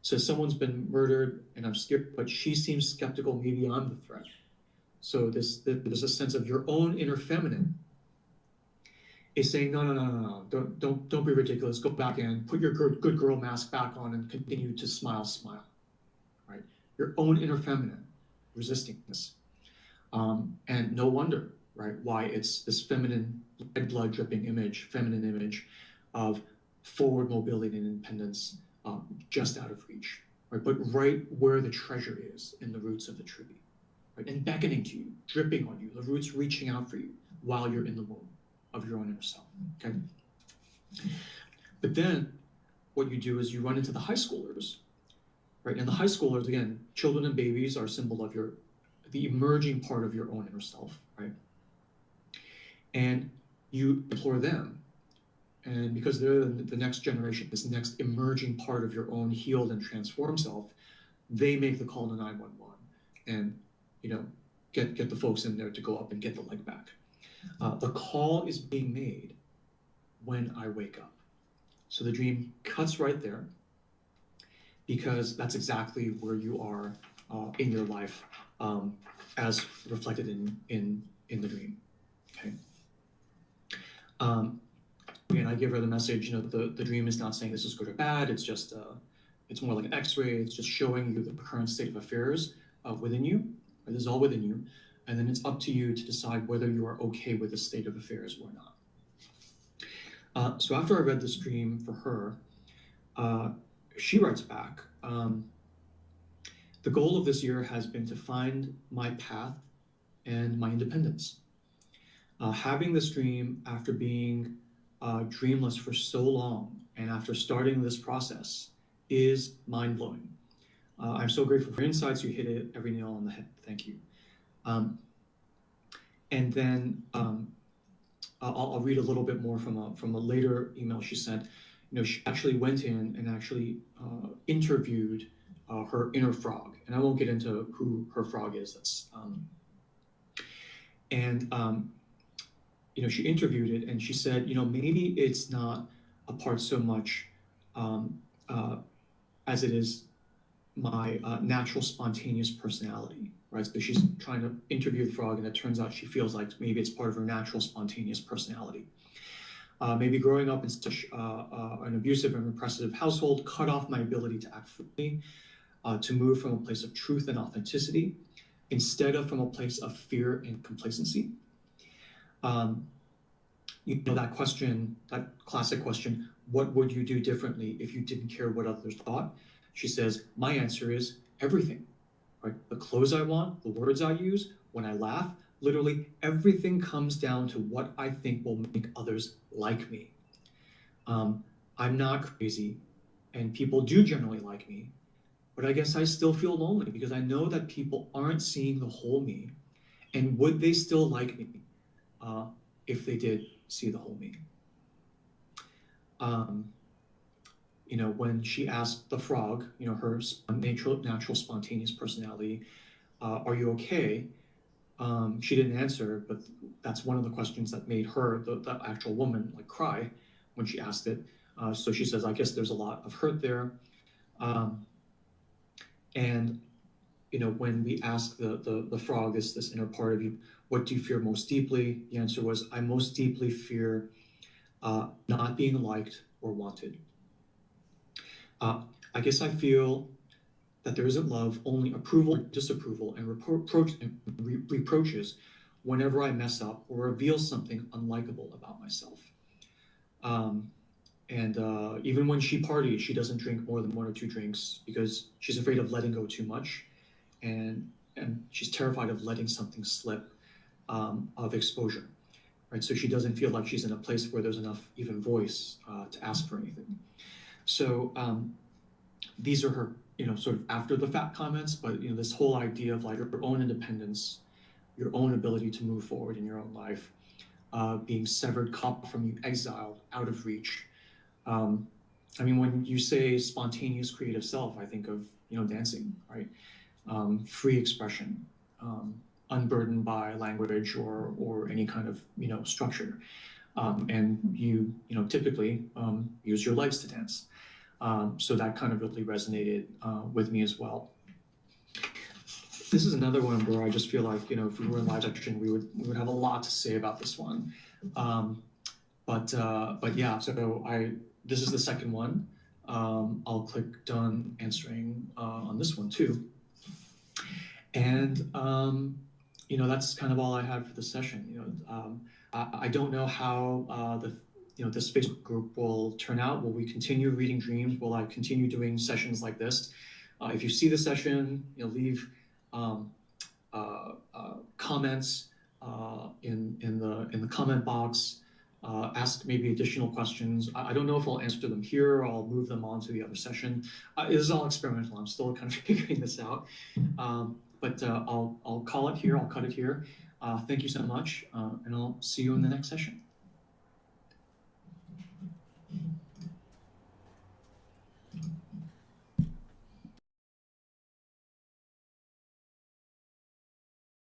Speaker 1: says someone's been murdered and I'm scared, but she seems skeptical, maybe I'm the threat. So there's a sense of your own inner feminine is saying, no, don't be ridiculous, go back in, put your good girl mask back on and continue to smile, right? Your own inner feminine resisting this. And no wonder, right, why it's this feminine, red blood dripping image, feminine image of forward mobility and independence just out of reach, right? But right where the treasure is in the roots of the tree, right? And beckoning to you, dripping on you, the roots reaching out for you while you're in the womb of your own inner self, okay? But then what you do is you run into the high schoolers, right? And the high schoolers, again, children and babies are a symbol of the emerging part of your own inner self, right? And you implore them And because they're the next generation, this next emerging part of your own healed and transformed self, they make the call to 911 and, you know, get the folks in there to go up and get the leg back. The call is being made when I wake up. So the dream cuts right there, because that's exactly where you are in your life, as reflected in the dream. Okay. Again, I give her the message, you know, the dream is not saying this is good or bad. It's just, it's more like an X-ray. It's just showing you the current state of affairs within you. Right? This is all within you. And then it's up to you to decide whether you are okay with the state of affairs or not. So after I read this dream for her, she writes back, the goal of this year has been to find my path and my independence. Having this dream after being dreamless for so long and after starting this process is mind-blowing. I'm so grateful for your insights. You hit it every nail on the head. Thank you. And then I'll read a little bit more from a later email she sent. You know, she actually went in and actually interviewed her inner frog, and I won't get into who her frog is. That's you know, she interviewed it, and she said, you know, maybe it's not a part so much as it is my natural spontaneous personality, right? So she's trying to interview the frog, and it turns out she feels like maybe it's part of her natural spontaneous personality. Maybe growing up in such an abusive and repressive household cut off my ability to act freely, to move from a place of truth and authenticity instead of from a place of fear and complacency. You know, that question, that classic question, what would you do differently if you didn't care what others thought? She says, my answer is everything, right? The clothes I want, the words I use, when I laugh, literally everything comes down to what I think will make others like me. I'm not crazy, and people do generally like me, but I guess I still feel lonely because I know that people aren't seeing the whole me, and would they still like me if they did see the whole me? You know, when she asked the frog, you know, her natural spontaneous personality, are you okay? She didn't answer, but that's one of the questions that made her, the actual woman, like cry when she asked it. So she says, I guess there's a lot of hurt there. And, you know, when we asked the frog, this inner part of you, what do you fear most deeply? The answer was, I most deeply fear not being liked or wanted. I guess I feel that there isn't love, only approval, disapproval, and reproaches whenever I mess up or reveal something unlikable about myself. Even when she parties, she doesn't drink more than 1 or 2 drinks because she's afraid of letting go too much, and she's terrified of letting something slip, of exposure, right? So she doesn't feel like she's in a place where there's enough even voice to ask for anything. So these are her, you know, sort of after the fact comments, but, you know, this whole idea of like your own independence, your own ability to move forward in your own life, being severed, cut from you, exiled, out of reach. I mean, when you say spontaneous creative self, I think of, you know, dancing, right? Free expression, unburdened by language or any kind of, you know, structure. And you know, typically use your legs to dance. So that kind of really resonated with me as well. This is another one where I just feel like, you know, if we were in live action, we would have a lot to say about this one. But yeah, so this is the second one. I'll click done answering on this one too. And you know, that's kind of all I had for the session. You know, I don't know how this Facebook group will turn out. Will we continue reading dreams? Will I continue doing sessions like this? If you see the session, you know, leave comments in the comment box. Ask maybe additional questions. I don't know if I'll answer them here or I'll move them on to the other session. This is all experimental. I'm still kind of figuring this out. But I'll call it here. I'll cut it here. Thank you so much, and I'll see you in the next session.